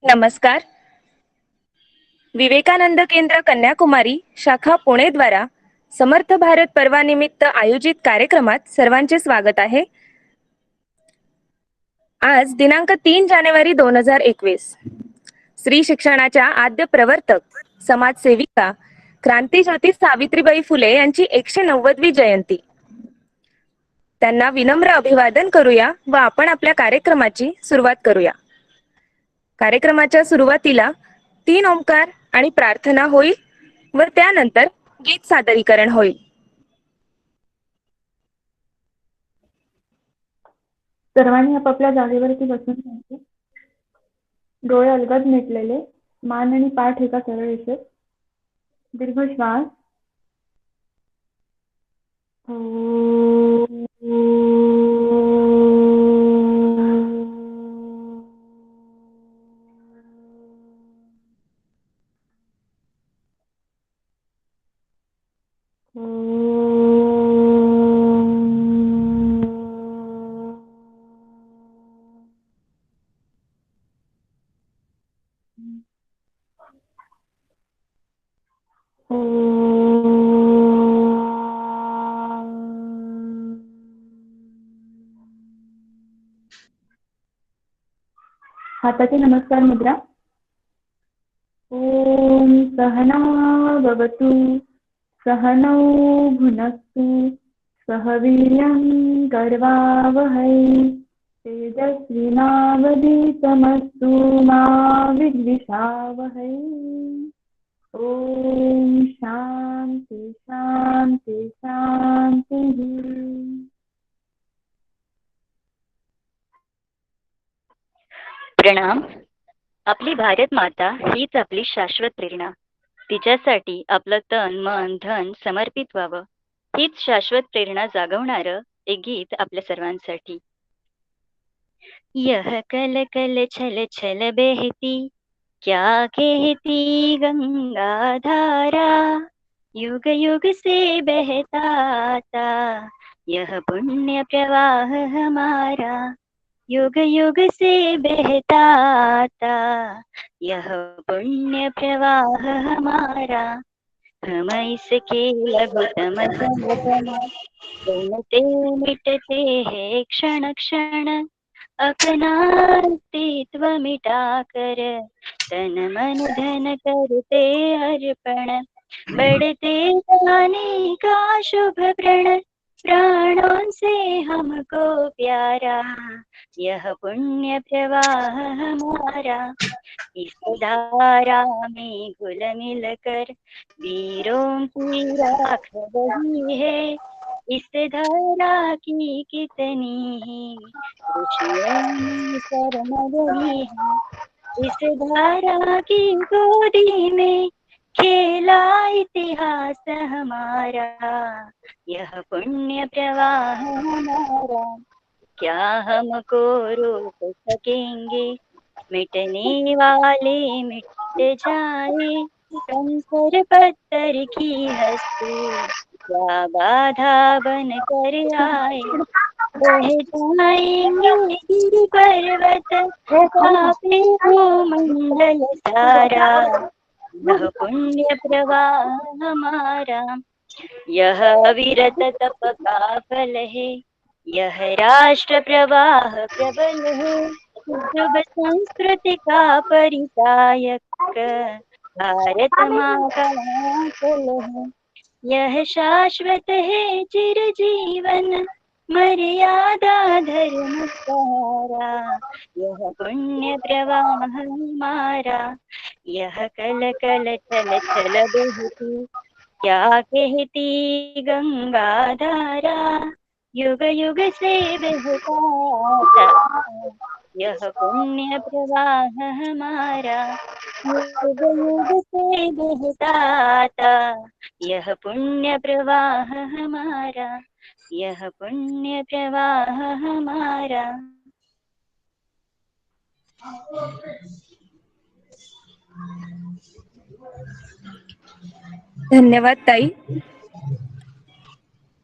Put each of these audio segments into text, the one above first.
नमस्कार. विवेकानंद केंद्र कन्याकुमारी शाखा पुणे द्वारा समर्थ भारत पर्वानिमित्त आयोजित कार्यक्रमात सर्वांचे स्वागत आहे. आज दिनांक 3 जानेवारी 2021 स्त्री शिक्षणाच्या आद्य प्रवर्तक समाजसेविका क्रांतीज्योती सावित्रीबाई फुले यांची 190वी जयंती. त्यांना विनम्र अभिवादन करूया व आपण आपल्या कार्यक्रमाची सुरुवात करूया. कार्यक्रमाच्या सुरुवातीला 3 ओंकार आणि प्रार्थना होईल व त्यानंतर गीत सादरीकरण होईल. सर्वांनी आपापल्या जागेवरती बसून घ्यायचे. डोळे अलगद मिटलेले, मान आणि पाठ एका सरळ रेषेत. दीर्घ श्वास. हाताची नमस्कार मुद्रा. ओम सहना भवतु सहनौ भुनक्तु सह वीर्यं करवावहै तेजस्विनावधीतमस्तु मा विद्विषावहै. ओम शांती शांती शांती. प्रणाम. आपली भारत माता हीच आपली शाश्वत प्रेरणा. तिच्यासाठी आपलं तन मन धन समर्पित व्हावं, हीच शाश्वत प्रेरणा जागवणारं एक गीत आपल्या सर्वांसाठी. यह कल कल छल छल बहती क्या कहती गंगा धारा, युग युग से बहता आता यह पुण्य प्रवाह हमारा, युग युग से बहता आता यह पुण्य प्रवाह हमारा. हम इसके लघुतम समतम बनते मिटते हैं क्षण क्षण, अपना अस्तित्व मिटा कर तन मन धन करते अर्पण. बढ़ते जाने का शुभ प्रण, प्राणों से हमको प्यारा यह पुण्य प्रवाह हमारा. इस धारा में घुल मिल कर वीरों की राख बही है, इस धारा की कितनी ही खुशियों में शरण रही है. इस धारा की गोदी में खेला इतिहास हमारा, यह पुण्य प्रवाह हमारा. क्या हमको रोक सकेंगे मिटने वाले मिट जाए, कंकर पत्थर की हस्ती क्या बाधा बन कर आए. बह जाएंगे गिर पर्वत कांपे भूमंडल सारा, यह पुण्य प्रवाह हमारा. यह अविरत तप का फल है, यह राष्ट्र प्रवाह प्रबल है. शुभ संस्कृति का परिचायक भारत माँ का आंचल है. यह शाश्वत है चिरजीवन मर्यादा धर्म सहारा, यह पुण्य प्रवाह हमारा. यह कल कल छल छल बहती क्या कहती गंगा धारा, युग युग से बहता आता यह पुण्य प्रवाह हमारा. युग युग से बहता आता यह पुण्य प्रवाह हमारा, यह पुण्य प्रवाह हमारा. धन्यवाद ताई.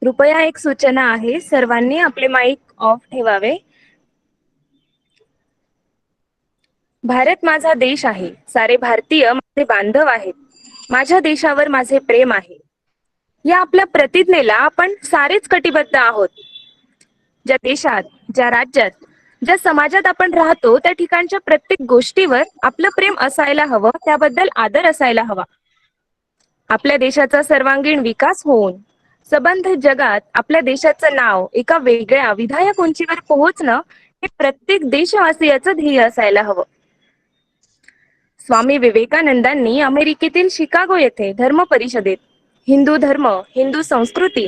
कृपया एक सूचना आहे, सर्वांनी आपले माईक ऑफ ठेवावे. भारत माझा देश आहे, सारे भारतीय माझे बांधव आहेत, माझ्या देशावर माझे प्रेम आहे. या आपल्या प्रतिज्ञेला आपण सारेच कटिबद्ध आहोत. ज्या देशात, ज्या राज्यात, ज्या समाजात आपण राहतो त्या ठिकाणच्या प्रत्येक गोष्टीवर आपलं प्रेम असायला हवं, त्याबद्दल आदर असायला हवा. आपल्या देशाचा सर्वांगीण विकास होऊन सबंध जगात आपल्या देशाचं नाव एका वेगळ्या विधायक उंचीवर पोहोचणं हे प्रत्येक देशवासियाचं ध्येय असायला हवं. स्वामी विवेकानंदांनी अमेरिकेतील शिकागो येथे धर्म परिषदेत हिंदू धर्म, हिंदू संस्कृती,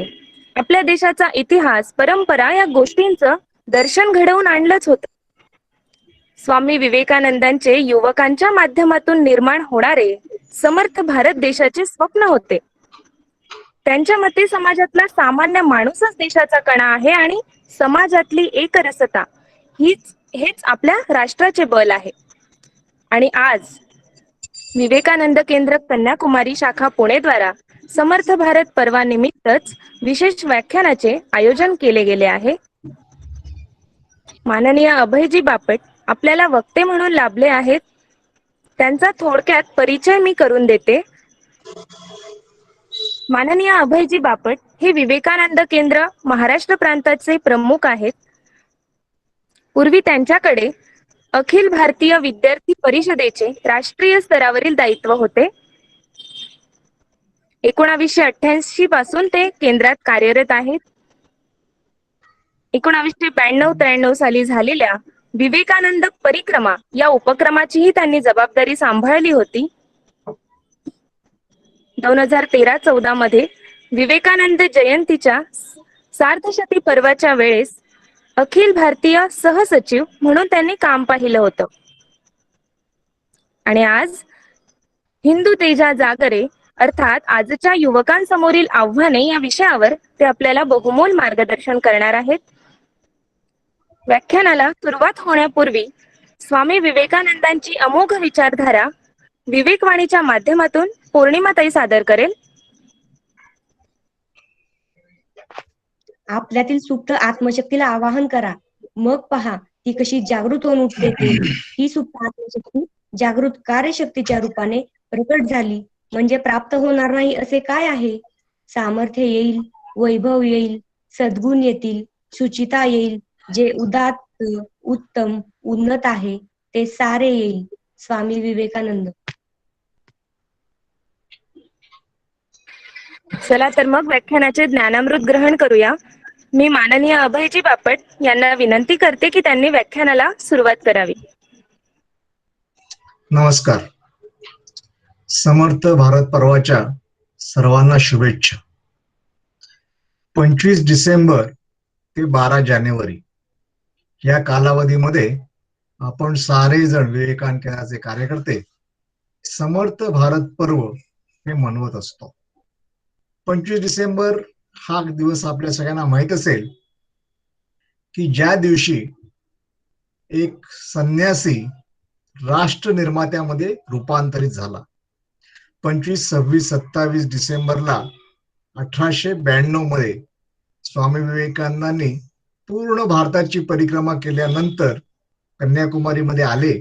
आपल्या देशाचा इतिहास, परंपरा या गोष्टींचं दर्शन घडवून आणलंच होतं. स्वामी विवेकानंदांचे युवकांच्या माध्यमातून निर्माण होणारे समर्थ भारत देशाचे स्वप्न होते. त्यांच्या मते समाजातला सामान्य माणूसच देशाचा कणा आहे आणि समाजातली एकरसता हेच आपल्या राष्ट्राचे बल आहे. आणि आज विवेकानंद केंद्र कन्याकुमारी शाखा पुणे द्वारा समर्थ भारत पर्वानिमित्तच विशेष व्याख्यानाचे आयोजन केले गेले आहे. माननीय अभयजी बापट आपल्याला वक्ते म्हणून लाभले आहेत. त्यांचा थोडक्यात परिचय मी करून देते. माननीय अभयजी बापट हे विवेकानंद केंद्र महाराष्ट्र प्रांताचे प्रमुख आहेत. पूर्वी त्यांच्याकडे अखिल भारतीय विद्यार्थी परिषदेचे राष्ट्रीय स्तरावरील दायित्व होते. 1988 पासून ते केंद्रात कार्यरत आहेत. 1992-93 साली झालेल्या विवेकानंद परिक्रमा या उपक्रमाचीही त्यांनी जबाबदारी सांभाळली होती. 2013-14 मध्ये विवेकानंद जयंतीच्या सार्धशती पर्वाच्या वेळेस अखिल भारतीय सहसचिव म्हणून त्यांनी काम पाहिलं होतं. आणि आज हिंदू तेजा जागरे अर्थात आजच्या युवकांसमोरील आव्हाने या विषयावर ते आपल्याला बहुमोल मार्गदर्शन करणार आहेत. व्याख्यानाला सुरुवात होण्यापूर्वी स्वामी विवेकानंदांची अमोघ विचारधारा विवेकवाणीच्या माध्यमातून पौर्णिमाताई सादर करेल. आपल्यातील सुप्त आत्मशक्तीला आवाहन करा, मग पहा ती कशी जागृत होऊन उठते ते. ही सुप्त आत्मशक्ती जागृत कार्यशक्तीच्या रूपाने प्रकट झाली म्हणजे प्राप्त होणार नाही असे काय आहे? सामर्थ्य येईल, वैभव येईल, सद्गुण येतील, सुचिता येईल, जे उदात्त, उत्तम, उन्नत आहे ते सारे येईल. स्वामी विवेकानंद. चला तर मग व्याख्यानाचे ज्ञानामृत ग्रहण करूया. मी माननीय अभयजी बापट यांना विनंती करते की त्यांनी व्याख्यानाला सुरुवात करावी. नमस्कार. समर्थ भारत पर्वाच्या सर्वांना शुभेच्छा. 25 डिसेंबर ते 12 जानेवारी या कालावधीमध्ये आपण सारे जण विवेकानंद केंद्राचे कार्यकर्ते समर्थ भारत पर्व हे मनवत असतो. 25 डिसेंबर हा दिवस आपल्या सगळ्यांना माहित असेल की ज्या दिवशी एक संन्यासी राष्ट्र निर्मात्यामध्ये रूपांतरित झाला. 25, 26, 27 डिसेंबरला 1892 मध्ये स्वामी विवेकानंदांनी पूर्ण भारताची परिक्रमा केल्यानंतर कन्याकुमारीमध्ये आले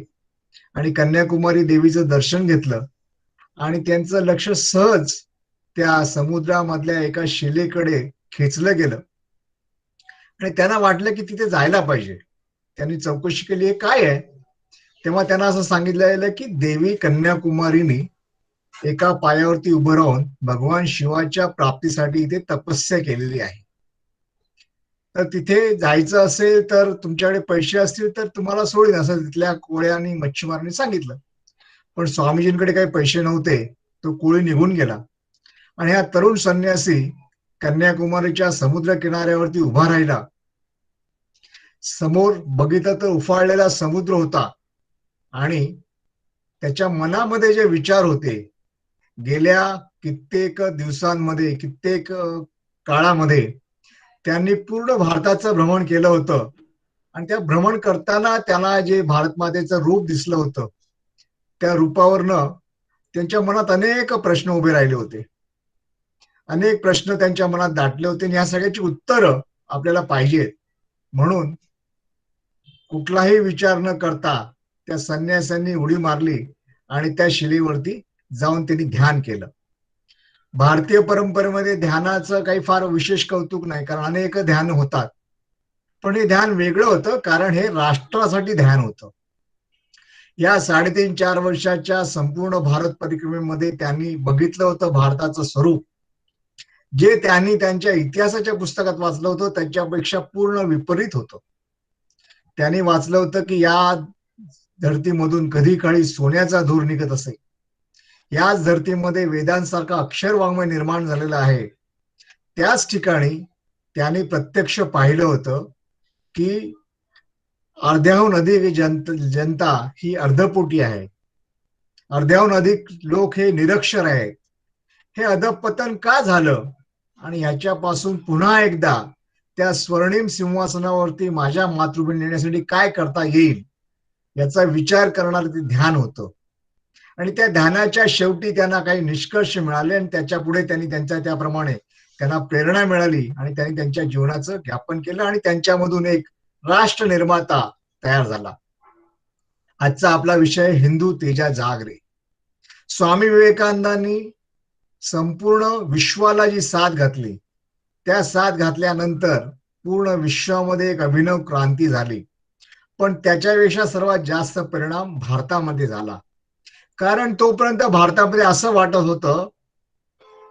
आणि कन्याकुमारी देवीचं दर्शन घेतलं आणि त्यांचं लक्ष सहज त्या समुद्रामधल्या एका शिलेकडे खेचलं गेलं आणि त्यांना वाटलं की तिथे जायला पाहिजे. त्यांनी चौकशी केली, हे काय आहे? तेव्हा त्यांना असं सांगितलं गेलं की देवी कन्याकुमारीनी एका पायावरती उभं राहून भगवान शिवाच्या प्राप्तीसाठी इथे तपस्या केलेली आहे. तर तिथे जायचं असेल तर तुमच्याकडे पैसे असतील तर तुम्हाला सोडीन, असं तिथल्या कोळ्या आणि मच्छीमारांनी सांगितलं. पण स्वामीजींकडे काही पैसे नव्हते. तो कोळी निघून गेला आणि हा तरुण संन्यासी कन्याकुमारीच्या समुद्र किनाऱ्यावरती उभा राहिला. समोर बघितलं तर उफाळलेला समुद्र होता आणि त्याच्या मनामध्ये जे विचार होते, गेल्या कित्येक दिवसांमध्ये, कित्येक काळामध्ये त्यांनी पूर्ण भारताचं भ्रमण केलं होतं आणि त्या भ्रमण करताना त्याला जे भारत मातेचं रूप दिसलं होतं, त्या रूपावरनं त्यांच्या मनात अनेक प्रश्न उभे राहिले होते. अनेक प्रश्न त्यांच्या मनात दाटले होते आणि या सगळ्याची उत्तरं आपल्याला पाहिजेत. म्हणून कुठलाही विचार न करता त्या संन्यासांनी उडी मारली आणि त्या शिलेवरती जाऊन त्यांनी ध्यान केलं. भारतीय परंपरेमध्ये ध्यानाचं काही फार विशेष कौतुक नाही, कारण अनेक ध्यान होतात, पण हे ध्यान वेगळं होतं, कारण हे राष्ट्रासाठी ध्यान होतं. या 3.5-4 वर्षाच्या संपूर्ण भारत परिक्रमेमध्ये त्यांनी बघितलं होतं भारताचं स्वरूप, जे त्यांनी त्यांच्या इतिहासाच्या पुस्तकात वाचलं होतं त्याच्यापेक्षा पूर्ण विपरीत होतं. त्यांनी वाचलं होतं की या धरतीमधून कधी काळी सोन्याचा धूर निघत असे. याच धरतीमध्ये वेदांसारखा अक्षर वाङ्मय निर्माण झालेला आहे. त्याच ठिकाणी त्यांनी प्रत्यक्ष पाहिलं होतं की अर्ध्याहून अधिक जनता ही अर्धपोटी आहे, अर्ध्याहून अधिक लोक हे निरक्षर आहेत. हे अधपतन का झालं आणि ह्याच्यापासून पुन्हा एकदा त्या स्वर्णिम सिंहासनावरती माझ्या मातृभूमी नेण्यासाठी काय करता येईल याचा विचार करणारं ते ध्यान होतं. आणि त्या ध्यानाच्या शेवटी त्यांना काही निष्कर्ष मिळाले आणि त्याच्या पुढे त्यांनी त्यांच्या त्याप्रमाणे त्यांना प्रेरणा मिळाली आणि त्यांनी त्यांच्या जीवनाचं ज्ञापन केलं आणि त्यांच्यामधून एक राष्ट्र निर्माता तयार झाला. आजचा आपला विषय हिंदू तेजा जाग रे. स्वामी विवेकानंदांनी संपूर्ण विश्वाला जी साथ घातली, त्या साथ घातल्यानंतर पूर्ण विश्वामध्ये एक अभिनव क्रांती झाली. पण त्याच्यापेक्षा सर्वात जास्त परिणाम भारतामध्ये झाला, कारण तोपर्यंत भारतामध्ये असं वाटत होतं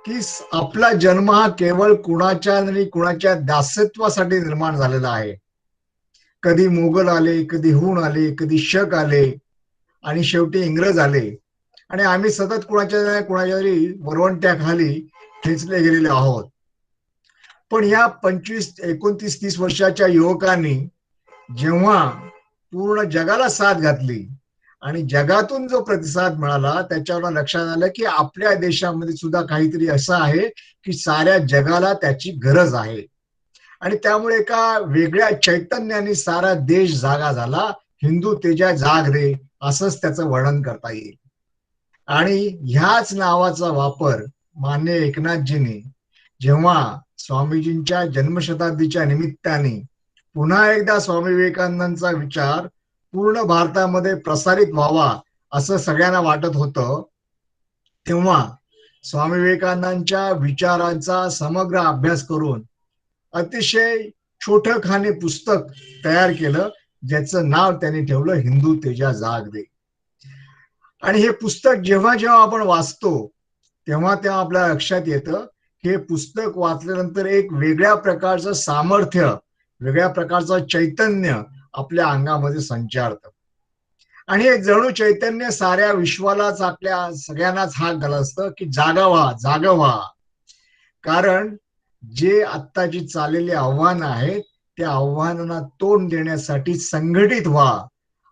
की आपला जन्म हा केवळ कुणाच्या आणि कुणाच्या दासत्वासाठी निर्माण झालेला आहे. कधी मोगल आले, कधी हुन आले, कधी शक आले आणि शेवटी इंग्रज आले आणि आम्ही सतत कुणाच्या तरी वरवंट्याखाली खेचले गेलेले आहोत. पण या 25, 29, 30 वर्षाच्या युवकांनी जेव्हा पूर्ण जगाला साथ घातली आणि जगातून जो प्रतिसाद मिळाला, त्याच्यावर लक्षात आलं की आपल्या देशामध्ये सुद्धा काहीतरी असं आहे की साऱ्या जगाला त्याची गरज आहे. आणि त्यामुळे एका वेगळ्या चैतन्याने सारा देश जागा झाला. हिंदू तेजा जाग रे असंच त्याचं वर्णन करता येईल. आणि ह्याच नावाचा वापर मान्य एकनाथजींनी जेव्हा स्वामीजींच्या जन्मशताब्दीच्या निमित्ताने पुन्हा एकदा स्वामी विवेकानंदांचा विचार पूर्ण भारतामध्ये प्रसारित व्हावा असं सगळ्यांना वाटत होतं, तेव्हा स्वामी विवेकानंदांच्या विचारांचा समग्र अभ्यास करून अतिशय छोटखाने पुस्तक तयार केलं, ज्याचं नाव त्यांनी ठेवलं हिंदू तेजा जाग रे. आणि हे पुस्तक जेव्हा जेव्हा आपण वाचतो तेव्हा तेव्हा आपल्या लक्षात येतं हे पुस्तक वाचल्यानंतर एक वेगळ्या प्रकारचं सामर्थ्य, वेगळ्या प्रकारचं चैतन्य आपल्या अंगामध्ये संचारतं. आणि हे जणू चैतन्य साऱ्या विश्वालाच, आपल्या सगळ्यांनाच हाक घालत असतं की जागा व्हा, जागा व्हा. कारण जे आत्ताची चाललेली आव्हानं आहेत त्या आव्हानांना तोंड देण्यासाठी संघटित व्हा,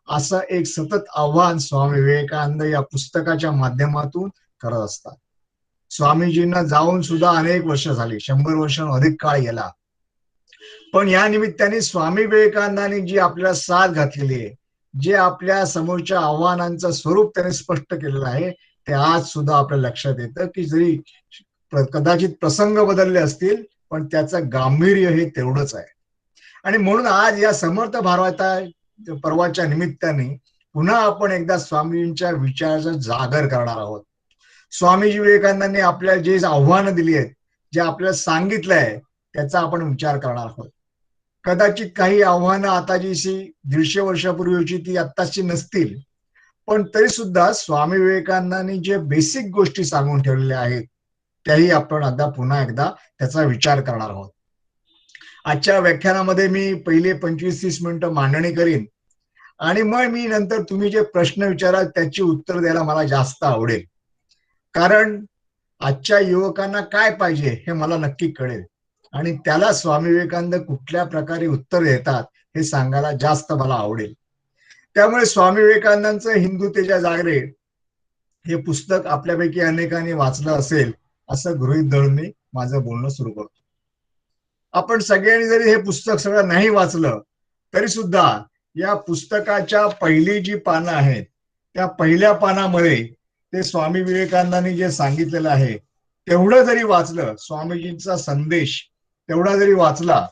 असं एक सतत आव्हान स्वामी विवेकानंद या पुस्तकाच्या माध्यमातून करत असतात. स्वामीजींना जाऊन सुद्धा अनेक वर्ष झाली, 100 वर्षांहून अधिक काळ गेला. पण या निमित्ताने स्वामी विवेकानंदांनी जी आपल्याला साथ घातलेली आहे, जे आपल्या समोरच्या आव्हानांचं स्वरूप त्याने स्पष्ट केलेलं आहे, ते आज सुद्धा आपल्या लक्षात येतं की जरी कदाचित प्रसंग बदलले असतील पण त्याचं गांभीर्य हे तेवढंच आहे. आणि म्हणून आज या समर्थ भारता पर्वाच्या निमित्ताने पुन्हा आपण एकदा स्वामीजींच्या विचाराचं जागर करणार आहोत. स्वामीजी विवेकानंदांनी आपल्याला जे आव्हानं दिली आहेत, जे आपल्याला सांगितलंय, त्याचा आपण विचार करणार आहोत. कदाचित काही आव्हानं आता जी 150 वर्षापूर्वीची ती आत्ताची नसतील, पण तरी सुद्धा स्वामी विवेकानंदांनी जे बेसिक गोष्टी सांगून ठेवलेल्या आहेत त्याही आपण आता पुन्हा एकदा त्याचा विचार करणार आहोत. आजच्या व्याख्यानामध्ये मी पहिले 25-30 मिनिटं मांडणी करीन आणि मग मी नंतर तुम्ही जे प्रश्न विचाराल त्याची उत्तर द्यायला मला जास्त आवडेल, कारण आजच्या युवकांना काय पाहिजे हे मला नक्की कळेल आणि त्याला स्वामी विवेकानंद कुठल्या प्रकारे उत्तर देतात हे सांगायला जास्त मला आवडेल. त्यामुळे स्वामी विवेकानंदांचं हिंदू तेजा जाग रे हे पुस्तक आपल्यापैकी अनेकांनी वाचलं असेल असं गृहीत धरून मी माझं बोलणं सुरू करतो. आपण सगळ्यांनी जरी हे पुस्तक सगळं नाही वाचलं तरी सुद्धा या पुस्तकाच्या पहिली जी पानं आहेत त्या पहिल्या पानामध्ये ते स्वामी विवेकानंदांनी जे सांगितलेलं आहे तेवढं जरी वाचलं, स्वामीजींचा संदेश तेवढा जरी वाचला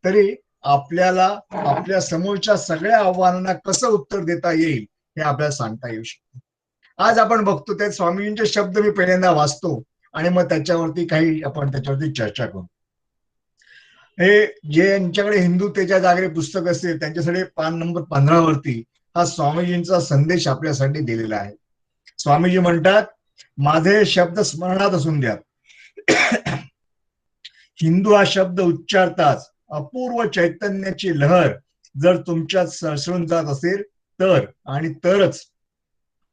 तरी आपल्याला आपल्या समोरच्या सगळ्या आव्हानांना कसं उत्तर देता येईल हे आपल्याला सांगता येऊ शकतं. आज आपण बघतो ते स्वामीजींचे शब्द मी पहिल्यांदा वाचतो आणि मग त्याच्यावरती काही आपण त्याच्यावरती चर्चा करू. हे जे यांच्याकडे हिंदुत्वाच्या जागेवर पुस्तक असेल त्यांच्यासाठी पान नंबर 15 वरती हा स्वामीजींचा संदेश आपल्यासाठी दिलेला आहे. स्वामीजी म्हणतात, माझे शब्द स्मरणात असून द्या. हिंदू हा शब्द उच्चारताच अपूर्व चैतन्याची लहर जर तुमच्यात सळसळून जात असेल तर आणि तरच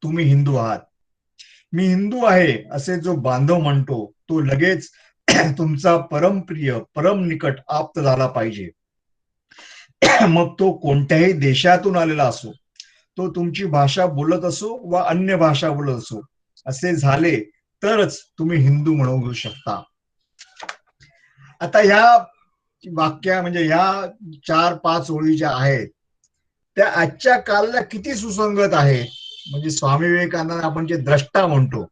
तुम्ही हिंदू आहात. मी हिंदू आहे असे जो बांधव म्हणतो तो लगेच तुमचा परमप्रिय परम निकट आप्त झाला पाहिजे. मग तो कोणत्याही देशातून आलेला असो, तो तुमची भाषा बोलत असो वा अन्य भाषा बोलत असो, असे झाले तरच तुम्ही हिंदू म्हणू शकता. आता ह्या वाक्या म्हणजे ह्या 4-5 ओळी ज्या आहेत त्या आजच्या काळाला किती सुसंगत आहेत. म्हणजे स्वामी विवेकानंद आपण जे द्रष्टा म्हणतो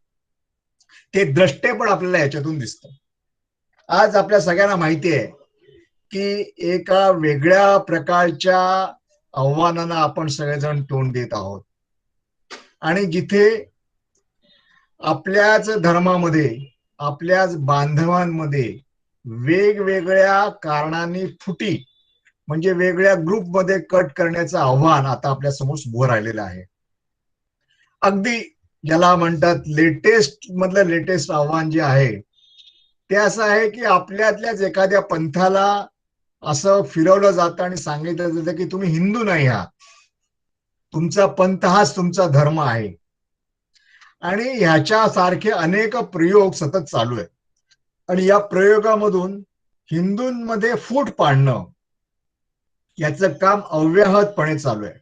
ते द्रष्टे पण आपल्याला याच्यातून दिसतात. आज आपल्या सगळ्यांना माहिती आहे की एका वेगळ्या प्रकारच्या आव्हानांना आपण सगळेजण तोंड देत आहोत आणि जिथे आपल्याच धर्मामध्ये आपल्याच बांधवांमध्ये वेगवेगळ्या कारणांनी फुटी म्हणजे वेगळ्या ग्रुपमध्ये कट करण्याचं आव्हान आता आपल्या समोर उभं राहिलेलं आहे. अगदी ज्याला म्हणतात लेटेस्ट मधलं लेटेस्ट आव्हान जे आहे ते असं आहे की आपल्यातल्याच एखाद्या पंथाला असं फिरवलं जातं आणि सांगितलं जातं की तुम्ही हिंदू नाही आहात, तुमचा पंथ हाच तुमचा धर्म आहे. आणि ह्याच्यासारखे अनेक प्रयोग सतत चालू आहेत आणि या प्रयोगामधून हिंदूंमध्ये फूट पाडणं याचं काम अव्याहतपणे चालू आहे.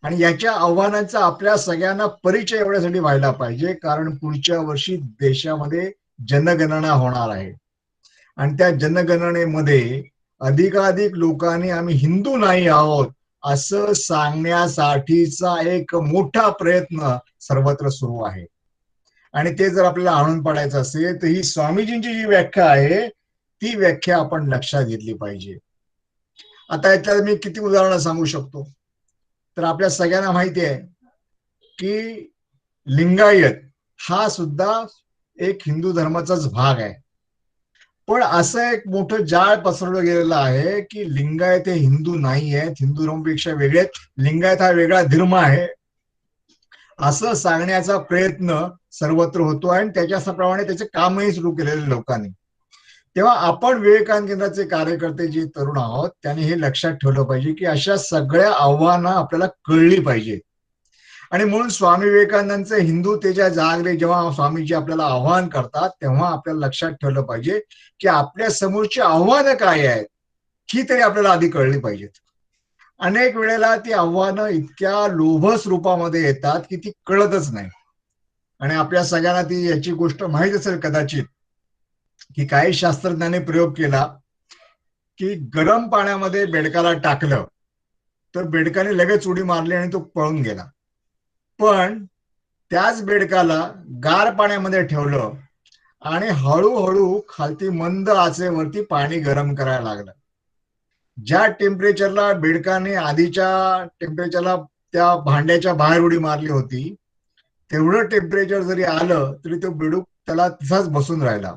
आणि याच्या आव्हानांचा आपल्या सगळ्यांना परिचय एवढ्यासाठी व्हायला पाहिजे कारण पुढच्या वर्षी देशामध्ये जनगणना होणार आहे आणि त्या जनगणनेमध्ये अधिकाधिक लोकांनी आम्ही हिंदू नाही आहोत असं सांगण्यासाठीचा एक मोठा प्रयत्न सर्वत्र सुरू आहे. आणि ते जर आपल्याला आणून पाडायचं असेल तर ही स्वामीजींची जी व्याख्या आहे ती व्याख्या आपण लक्षात घेतली पाहिजे. आता याच्यात मी किती उदाहरणं सांगू शकतो. तर आपल्या सगळ्यांना माहिती आहे की लिंगायत हा सुद्धा एक हिंदू धर्माचाच भाग आहे. पण असं एक मोठं जाळ पसरवलं गेलेलं आहे की लिंगायत हे हिंदू नाही आहेत, हिंदू धर्मापेक्षा वेगळे आहेत, लिंगायत हा वेगळा धर्म आहे असं सांगण्याचा प्रयत्न सर्वत्र होतो आणि त्याच्याप्रमाणे त्याचे कामही सुरू केलेले लोकांनी. तेव्हा आपण विवेकानंद केंद्राचे कार्यकर्ते जे तरुण आहोत त्यांनी हे लक्षात ठेवलं पाहिजे की अशा सगळ्या आव्हानं आपल्याला कळली पाहिजे. आणि म्हणून स्वामी विवेकानंदांचे हिंदुत्वाच्या जागेवर जेव्हा स्वामीजी आपल्याला आव्हान करतात तेव्हा आपल्याला लक्षात ठेवलं पाहिजे की आपल्या समोरची आव्हानं काय आहेत ही तरी आपल्याला आधी कळली पाहिजेत. अनेक वेळेला ती आव्हानं इतक्या लोभस रूपामध्ये येतात की ती कळतच नाही. आणि आपल्या सगळ्यांना ती याची गोष्ट माहीत असेल कदाचित की काही शास्त्रज्ञांनी प्रयोग केला की गरम पाण्यामध्ये बेडकाला टाकलं तर बेडकाने लगेच उडी मारली आणि तो पळून गेला. पण त्याच बेडकाला गार पाण्यामध्ये ठेवलं आणि हळूहळू खालती मंद आचेवरती पाणी गरम करायला लागलं. ज्या टेम्परेचरला बेडकाने आधीच्या टेम्परेचरला त्या भांड्याच्या बाहेर उडी मारली होती तेवढं टेम्परेचर जरी आलं तरी तो बेडूक त्याला तसाच बसून राहिला.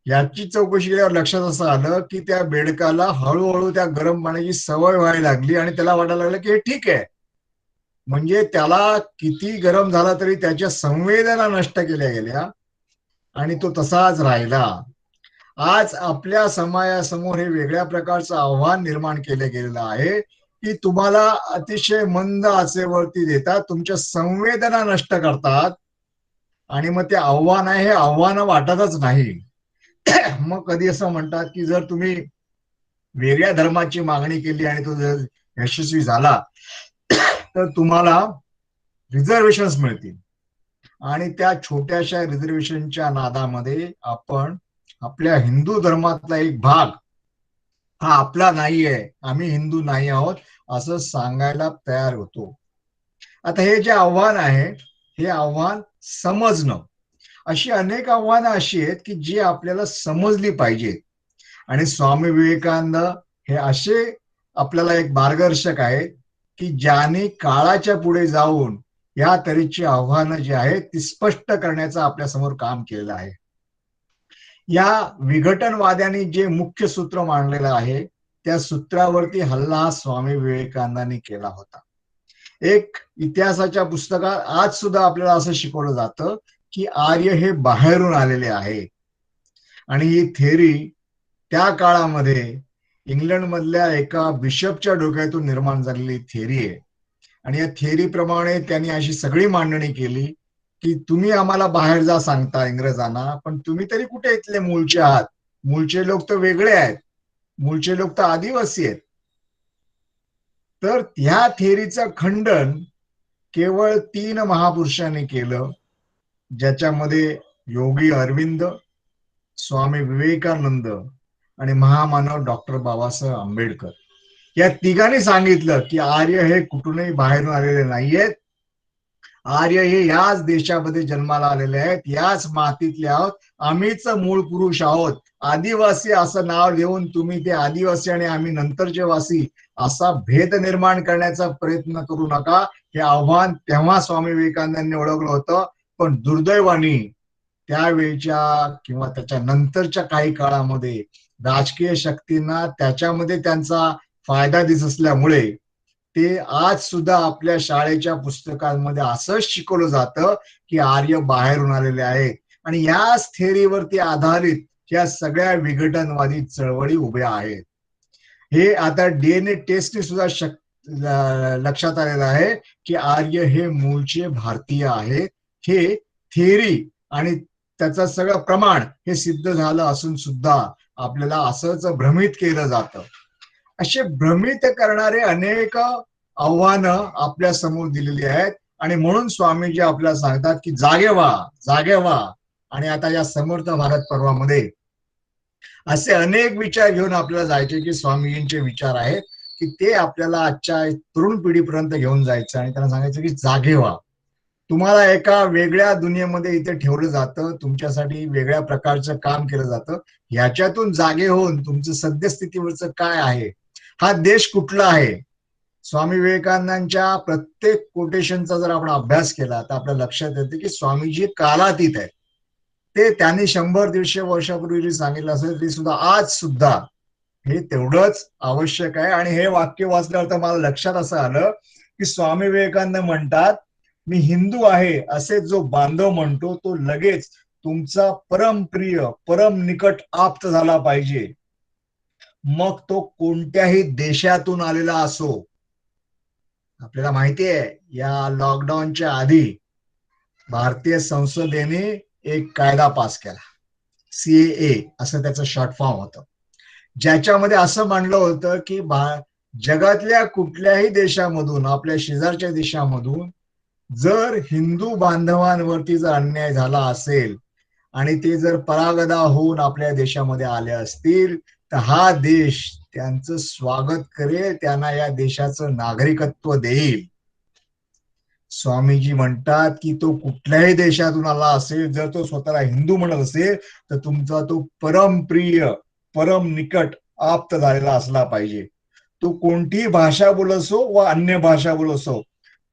याची चौकशी केल्यावर लक्षात असं आलं की त्या बेडकाला हळूहळू त्या गरम पाण्याची सवय व्हायला लागली आणि त्याला वाटायला लागलं की हे ठीक आहे. म्हणजे त्याला किती गरम झाला तरी त्याच्या संवेदना नष्ट केल्या गेल्या आणि तो तसाच राहिला. आज आपल्या समाजासमोर हे वेगळ्या प्रकारचं आव्हान निर्माण केलं गेलेलं आहे की तुम्हाला अतिशय मंद आचेवरती देतात, तुमच्या संवेदना नष्ट करतात आणि मग ते आव्हान आहे हे आव्हान वाटतच नाही. मग कधी असं म्हणतात की जर तुम्ही वेगळ्या धर्माची मागणी केली आणि तो जर यशस्वी झाला तर तुम्हाला रिझर्वेशन्स मिळतील आणि त्या छोट्याशा रिझर्वेशनच्या नादामध्ये आपण आपल्या हिंदू धर्मातला एक भाग हा आपला नाहीये, आम्ही हिंदू नाही आहोत असं सांगायला तयार होतो. आता हे जे आव्हान आहे हे आव्हान समजणं, अशी अनेक आव्हानं अशी आहेत की जी आपल्याला समजली पाहिजेत. आणि स्वामी विवेकानंद हे असे आपल्याला एक मार्गदर्शक आहेत की ज्याने काळाच्या पुढे जाऊन या तऱ्हेची आव्हानं जी आहेत ती स्पष्ट करण्याचं आपल्या समोर काम केलेलं आहे. या विघटनवाद्यांनी जे मुख्य सूत्र मांडलेलं आहे त्या सूत्रावरती हल्ला स्वामी विवेकानंदांनी केला होता. एक इतिहासाच्या पुस्तकात आज सुद्धा आपल्याला असं शिकवलं जातं की आर्य हे बाहेरून आलेले आहे, आणि ही थेअरी त्या काळामध्ये इंग्लंड मधल्या एका बिशपच्या डोक्यातून निर्माण झालेली थेअरी आहे. आणि या थेअरी प्रमाणे त्यांनी अशी सगळी मांडणी केली की तुम्ही आम्हाला बाहेर जा सांगता इंग्रजांना, पण तुम्ही तरी कुठे इथले मूळचे आहात? मूळचे लोक तर वेगळे आहेत, मूळचे लोक तर आदिवासी आहेत. तर ह्या थेअरीचं खंडन केवळ 3 महापुरुषांनी केलं, ज्याच्यामध्ये योगी अरविंद, स्वामी विवेकानंद आणि महामानव डॉक्टर बाबासाहेब आंबेडकर. या तिघांनी सांगितलं की आर्य हे कुठूनही बाहेरून आलेले नाहीयेत, आर्य हे याच देशामध्ये जन्माला आलेले आहेत, याच मातीतले आहोत, आम्हीच मूळ पुरुष आहोत. आदिवासी असं नाव देऊन तुम्ही ते आदिवासी आणि आम्ही नंतरचे वासी असा भेद निर्माण करण्याचा प्रयत्न करू नका. हे आव्हान तेव्हा स्वामी विवेकानंदांनी ओळखलं होतं, पण दुर्दैवाने त्यावेळच्या किंवा त्याच्या नंतरच्या काही काळामध्ये राजकीय शक्तींना त्याच्यामध्ये त्यांचा फायदा दिसत असल्यामुळे ते आज सुद्धा आपल्या शाळेच्या पुस्तकांमध्ये असंच शिकवलं जातं की आर्य बाहेरून आलेले आहेत, आणि याच थेअरीवरती आधारित या सगळ्या विघटनवादी चळवळी उभ्या आहेत. हे आता डीएनए टेस्टने सुद्धा लक्षात आलेलं आहे की आर्य हे मूळचे भारतीय आहेत. हे थेअरी आणि त्याचं सगळं प्रमाण हे सिद्ध झालं असून सुद्धा आपल्याला असंच भ्रमित केलं जातं. असे भ्रमित करणारे अनेक आव्हानं आपल्या समोर दिलेली आहेत, आणि म्हणून स्वामीजी आपल्याला सांगतात की जागे व्हा, जागे व्हा. आणि आता या समर्थ भारत पर्वामध्ये असे अनेक विचार घेऊन आपल्याला जायचे की स्वामीजींचे विचार आहेत की ते आपल्याला आजच्या तरुण पिढीपर्यंत घेऊन जायचं आणि त्यांना सांगायचं की जागे व्हा. तुम्हाला एका वेगळ्या दुनियेमध्ये इथे ठेवलं जातं, तुमच्यासाठी वेगळ्या प्रकारचं काम केलं जातं. ह्याच्यातून जागे होऊन तुमचं सद्यस्थितीवरचं काय आहे, हा देश कुठला आहे. स्वामी विवेकानंदांच्या प्रत्येक कोटेशनचा जर आपण अभ्यास केला तर आपल्या लक्षात येते की स्वामीजी कालातीत आहेत. ते त्यांनी 100-150 वर्षापूर्वी सांगितलं असेल तरी सुद्धा आज सुद्धा हे तेवढंच आवश्यक आहे. आणि हे वाक्य वाचल्यावर तर मला लक्षात असं आलं की स्वामी विवेकानंद म्हणतात, मी हिंदू आहे असे जो बांधव म्हणतो तो लगेच तुमचा परमप्रिय परम निकट आप्त झाला पाहिजे, मग तो कोणत्याही देशातून आलेला असो. आपल्याला माहिती आहे या लॉकडाऊनच्या आधी भारतीय संसदेने एक कायदा पास केला, सीएए असं त्याचं शॉर्ट फॉर्म होतं, ज्याच्यामध्ये असं मांडलं होतं की जगातल्या कुठल्याही देशामधून, आपल्या शेजारच्या देशामधून जर हिंदू बांधवांवरती जर अन्याय झाला असेल आणि ते जर परागदा होऊन आपल्या देशामध्ये आले असतील तर हा देश त्यांचं स्वागत करेल, त्यांना या देशाचं नागरिकत्व देईल. स्वामीजी म्हणतात की तो कुठल्याही देशातून आला असेल, जर तो स्वतःला हिंदू म्हणत असेल तर तुमचा तो परमप्रिय परम निकट आप्त झालेला असला पाहिजे. तो कोणतीही भाषा बोलत असो व अन्य भाषा बोलत असो,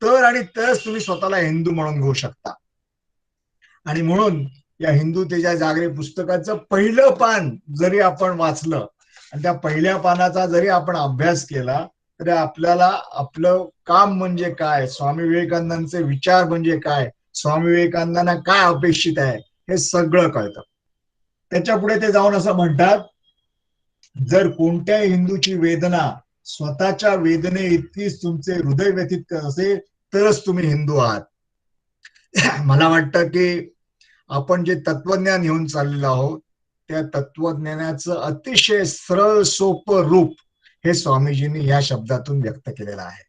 तर आणि तरच तुम्ही स्वतःला हिंदू म्हणून घेऊ शकता. आणि म्हणून या हिंदुतेच्या जागरे पुस्तकाचं पहिलं पान जरी आपण वाचलं आणि त्या पहिल्या पानाचा जरी आपण अभ्यास केला तरी आपल्याला आपलं काम म्हणजे काय, स्वामी विवेकानंदांचे विचार म्हणजे काय, स्वामी विवेकानंदांना काय अपेक्षित आहे हे सगळं कळतं. त्याच्या पुढे ते जाऊन असं म्हणतात, जर कोणत्याही हिंदूची वेदना स्वतःच्या वेदने इतकीच तुमचे हृदय व्यथित करत असेल तरच तुम्ही हिंदू आहात. मला वाटतं की आपण जे तत्वज्ञान घेऊन चाललेलो आहोत त्या तत्वज्ञानाचं अतिशय सरळ सोपं रूप हे स्वामीजींनी या शब्दातून व्यक्त केलेलं आहे.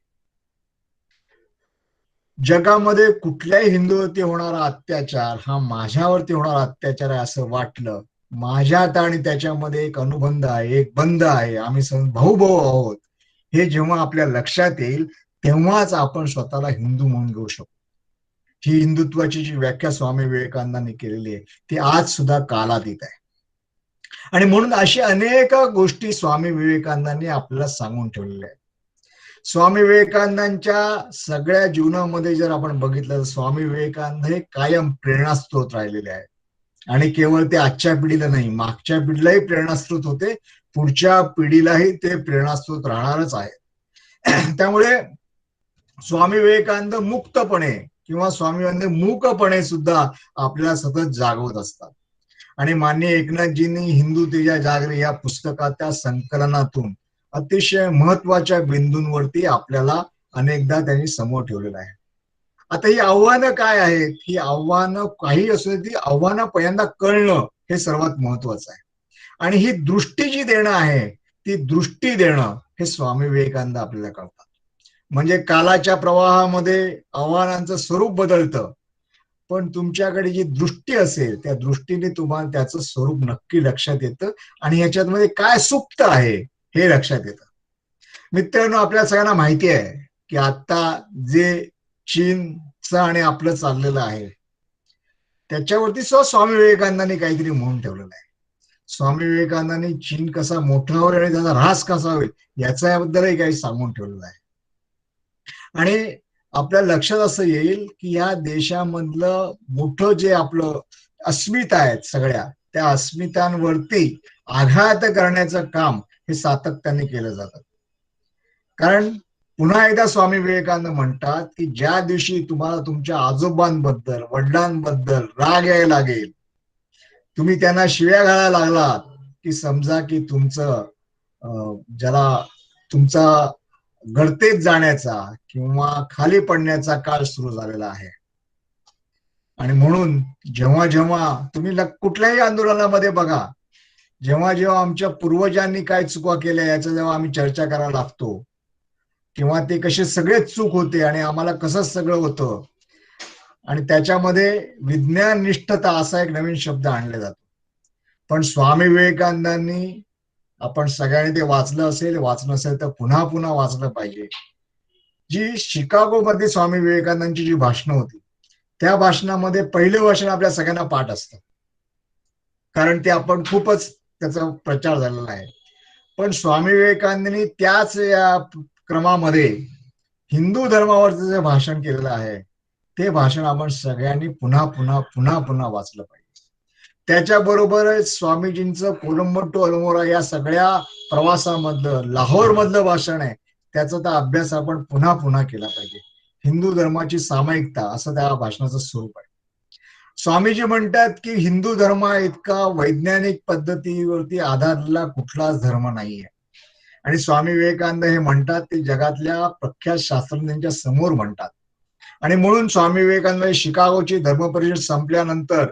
जगामध्ये कुठल्याही हिंदूवरती होणारा अत्याचार हा माझ्यावरती होणारा अत्याचार आहे असं वाटलं, माझ्यात आणि त्याच्यामध्ये एक अनुबंध आहे, एक बंध आहे, आम्ही भाऊ भाऊ आहोत, हे जेव्हा आपल्या लक्षात येईल तेव्हाच आपण स्वतःला हिंदू म्हणून घेऊ शकतो. ही हिंदुत्वाची जी व्याख्या स्वामी विवेकानंदांनी केलेली आहे ती आज सुद्धा कालातीत आहे. आणि म्हणून अशी अनेक गोष्टी स्वामी विवेकानंदांनी आपल्याला सांगून ठेवलेल्या आहेत. स्वामी विवेकानंदांच्या सगळ्या जीवनामध्ये जर आपण बघितलं तर स्वामी विवेकानंद हे कायम प्रेरणास्त्रोत राहिलेले आहेत. आणि केवळ ते आजच्या पिढीला नाही, मागच्या पिढीलाही प्रेरणास्त्रोत होते, पुढच्या पिढीलाही ते प्रेरणास्त्रोत राहणारच आहे. त्यामुळे स्वामी विवेकानंद मुक्तपणे किंवा स्वामी विवेकानंद मूकपणे सुद्धा आपल्याला सतत जागवत असतात. आणि माननीय एकनाथजींनी हिंदू तेजा जागरे या पुस्तकाच्या संकलनातून अतिशय महत्वाच्या बिंदूंवरती आपल्याला अनेकदा त्यांनी समोर ठेवलेलं आहे. आता ही आव्हानं काय आहेत? ही आव्हानं काही असू ती आव्हानं पहिल्यांदा कळणं हे सर्वात महत्वाचं आहे. आणि ही दृष्टी जी देणं आहे, ती दृष्टी देणं हे स्वामी विवेकानंद आपल्याला कळतात. म्हणजे कालाच्या प्रवाहामध्ये आव्हानांचं स्वरूप बदलतं, पण तुमच्याकडे जी दृष्टी असेल त्या दृष्टीने तुम्हाला त्याचं स्वरूप नक्की लक्षात येतं आणि ह्याच्यामध्ये काय सुप्त आहे हे लक्षात येतं. मित्रांनो, आपल्या सगळ्यांना माहिती आहे की आता जे चीनचं आणि आपलं चाललेलं आहे त्याच्यावरती स्वामी विवेकानंदांनी काहीतरी म्हणून ठेवलेलं आहे. स्वामी विवेकानंदांनी चीन कसा मोठा होईल आणि त्याचा ऱ्हास कसा होईल याच्याबद्दलही काही सांगून ठेवलेलं आहे. आणि आपल्या लक्षात असं येईल की या देशामधलं मोठं जे आपलं अस्मिता आहेत सगळ्या त्या अस्मितांवरती आघात करण्याचं काम हे सातत्याने केलं जातं. कारण पुन्हा एकदा स्वामी विवेकानंद म्हणतात की ज्या दिवशी तुम्हाला तुमच्या आजोबांबद्दल वडिलांबद्दल राग यायला लागेल, तुम्ही त्यांना शिव्या घालायला लागलात की समजा की तुमचं ज्याला तुमचा गळतेत जाण्याचा किंवा खाली पडण्याचा काळ सुरू झालेला आहे. आणि म्हणून जेव्हा जेव्हा तुम्ही कुठल्याही आंदोलनामध्ये बघा, जेव्हा जेव्हा आमच्या पूर्वजांनी काय चुका केल्या याचं जेव्हा आम्ही चर्चा करायला लागतो किंवा ते कसे सगळेच चूक होते आणि आम्हाला कसं सगळं होतं आणि त्याच्यामध्ये विज्ञाननिष्ठता असा एक नवीन शब्द आणला जातो. पण स्वामी विवेकानंदांनी, आपण सगळ्यांनी ते वाचलं असेल, वाचलं असेल तर पुन्हा पुन्हा वाचलं पाहिजे, जी शिकागोमध्ये स्वामी विवेकानंदांची जी भाषणं होती त्या भाषणामध्ये पहिलं भाषण आपल्या सगळ्यांना पाठ असतं, कारण ते आपण खूपच त्याचा प्रचार झालेला आहे. पण स्वामी विवेकानंदांनी त्याच या क्रमामध्ये हिंदू धर्मावरचं जे भाषण केलेलं आहे ते भाषण आपण सगळ्यांनी पुन्हा पुन्हा पुन्हा पुन्हा वाचलं पाहिजे. त्याच्याबरोबरच स्वामीजींचं कोलंबो टू अल्मोरा या सगळ्या प्रवासामधलं लाहोर मधलं भाषण आहे, त्याचा तर अभ्यास आपण पुन्हा पुन्हा केला पाहिजे. हिंदू धर्माची सामायिकता असं त्या भाषणाचं स्वरूप आहे. स्वामीजी म्हणतात की हिंदू धर्म इतका वैज्ञानिक पद्धतीवरती आधारलेला कुठलाच धर्म नाहीये. आणि स्वामी विवेकानंद हे म्हणतात ते जगातल्या प्रख्यात शास्त्रज्ञांच्या समोर म्हणतात. आणि म्हणून स्वामी विवेकानंद शिकागोची धर्म परिषद संपल्यानंतर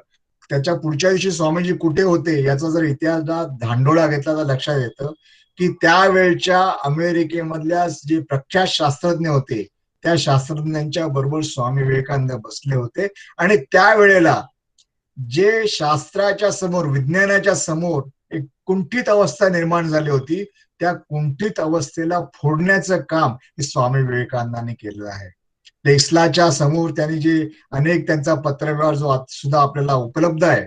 त्याच्या पुढच्या दिवशी स्वामीजी कुठे होते याचा जर इतिहासात धांडोळा घेतला तर लक्षात येतं की त्यावेळच्या अमेरिकेमधल्या जे प्रख्यात शास्त्रज्ञ होते त्या शास्त्रज्ञांच्या बरोबर स्वामी विवेकानंद बसले होते. आणि त्यावेळेला जे शास्त्राच्या समोर, विज्ञानाच्या समोर एक कुंठित अवस्था निर्माण झाली होती, त्या कुंठित अवस्थेला फोडण्याचं काम हे स्वामी विवेकानंदांनी केलेलं आहे. टेस्लाच्या समोर त्यांनी जे अनेक त्यांचा पत्रव्यवहार जो सुद्धा आपल्याला उपलब्ध आहे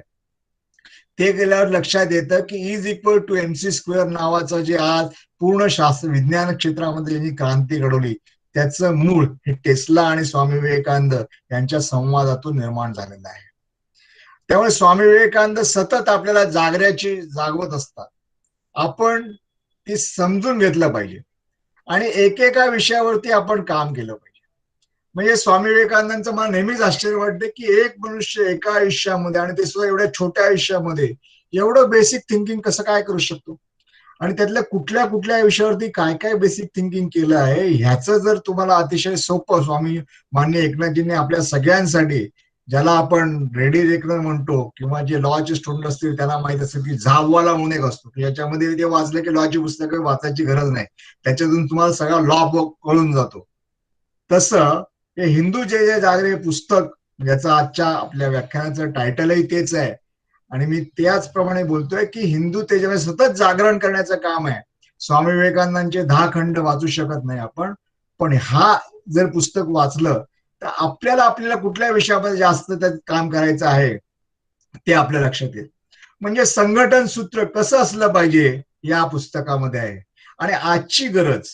ते गेल्यावर लक्षात येतं की इज इक्वल टू MC² नावाचं जे आज पूर्ण शास्त्र विज्ञान क्षेत्रामध्ये ज्यांनी क्रांती घडवली त्याचं मूळ हे टेस्ला आणि स्वामी विवेकानंद यांच्या संवादातून निर्माण झालेलं आहे. त्यामुळे स्वामी विवेकानंद सतत आपल्याला जागवत असतात. आपण ते समजून घेतलं पाहिजे आणि एकेका विषयावरती आपण काम केलं पाहिजे. म्हणजे स्वामी विवेकानंदांचं मला नेहमीच आश्चर्य वाटते की एक मनुष्य एका आयुष्यामध्ये आणि ते सुद्धा एवढ्या छोट्या आयुष्यामध्ये एवढं बेसिक थिंकिंग कसं काय करू शकतो आणि त्यातल्या कुठल्या कुठल्या विषयावरती काय काय बेसिक थिंकिंग केलं आहे ह्याचं जर तुम्हाला अतिशय सोपं स्वामी माननीय एकनाथजींनी आपल्या सगळ्यांसाठी, ज्याला आपण रेडी रेकनर म्हणतो किंवा जे लॉचे स्टुडंट असतील त्यांना माहित असेल की झाववाला म्हणून एक असतो, याच्यामध्ये ते वाचलं की लॉची पुस्तकं वाचायची गरज नाही, त्याच्यातून तुम्हाला सगळा लॉ कळून जातो. तसं हे हिंदू जे जागरे पुस्तक, ज्याचं आजच्या आपल्या व्याख्यानाचं टायटलही तेच आहे आणि मी त्याचप्रमाणे बोलतोय की हिंदू तेजामध्ये सतत जागरण करण्याचं काम आहे. स्वामी विवेकानंदांचे 10 खंड वाचू शकत नाही आपण, पण हा जर पुस्तक वाचलं तर आपल्याला कुठल्या विषयामध्ये जास्त त्यात काम करायचं आहे ते आपल्या लक्षात येईल. म्हणजे संघटन सूत्र कसं असलं पाहिजे या पुस्तकामध्ये आहे. आणि आजची गरज,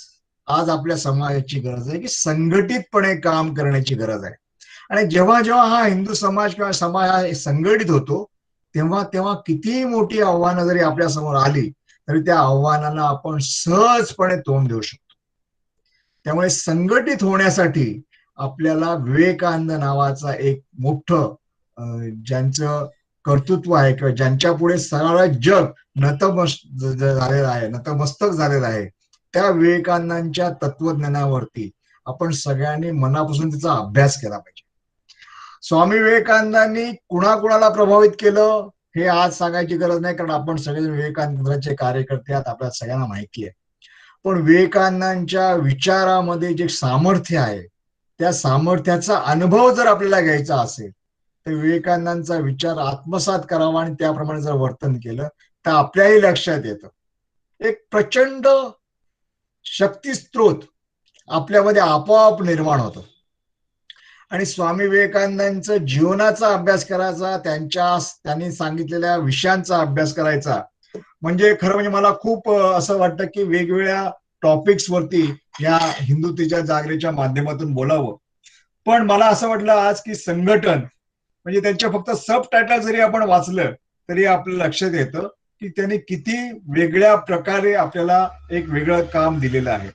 आज आपल्या समाजाची गरज आहे की संघटितपणे काम करण्याची गरज आहे. आणि जेव्हा जेव्हा हा हिंदू समाज किंवा समाज हा संघटित होतो तेव्हा तेव्हा कितीही मोठी आव्हानं जरी आपल्या समोर आली तरी त्या आव्हानांना आपण सहजपणे तोंड देऊ शकतो. त्यामुळे संघटित होण्यासाठी आपल्याला विवेकानंद नावाचा एक मोठं ज्यांचं कर्तृत्व आहे किंवा ज्यांच्या पुढे सारं जग नतमस्तक झालेलं आहे त्या विवेकानंदांच्या तत्वज्ञानावरती आपण सगळ्यांनी मनापासून त्याचा अभ्यास केला पाहिजे. स्वामी विवेकानंदांनी कुणाकुणाला प्रभावित केलं हे आज सांगायची गरज नाही, कारण आपण सगळे विवेकानंदांचे कार्यकर्ते आहात, आपल्याला सगळ्यांना माहिती आहे. पण विवेकानंदांच्या विचारामध्ये जे सामर्थ्य आहे त्या सामर्थ्याचा अनुभव जर आपल्याला घ्यायचा असेल तर विवेकानंदांचा विचार आत्मसात करावा आणि त्याप्रमाणे जर वर्तन केलं तर आपल्याही लक्षात येतं एक प्रचंड शक्तिस्त्रोत आपल्यामध्ये आपोआप निर्माण होतो. आणि स्वामी विवेकानंदांचं जीवनाचा अभ्यास करायचा, त्यांनी सांगितलेल्या विषयांचा अभ्यास करायचा म्हणजे खरं म्हणजे मला खूप असं वाटतं की वेगवेगळ्या टॉपिक्स वरती या हिंदुत्वाच्या जागरेच्या माध्यमातून बोलावं. पण मला असं वाटलं आज की संघटन म्हणजे त्यांच्या फक्त सब टायटल जरी आपण वाचलं तरी आपल्या लक्षात येतं की त्यांनी किती वेगळ्या प्रकारे आपल्याला एक वेगळं काम दिलेलं आहे.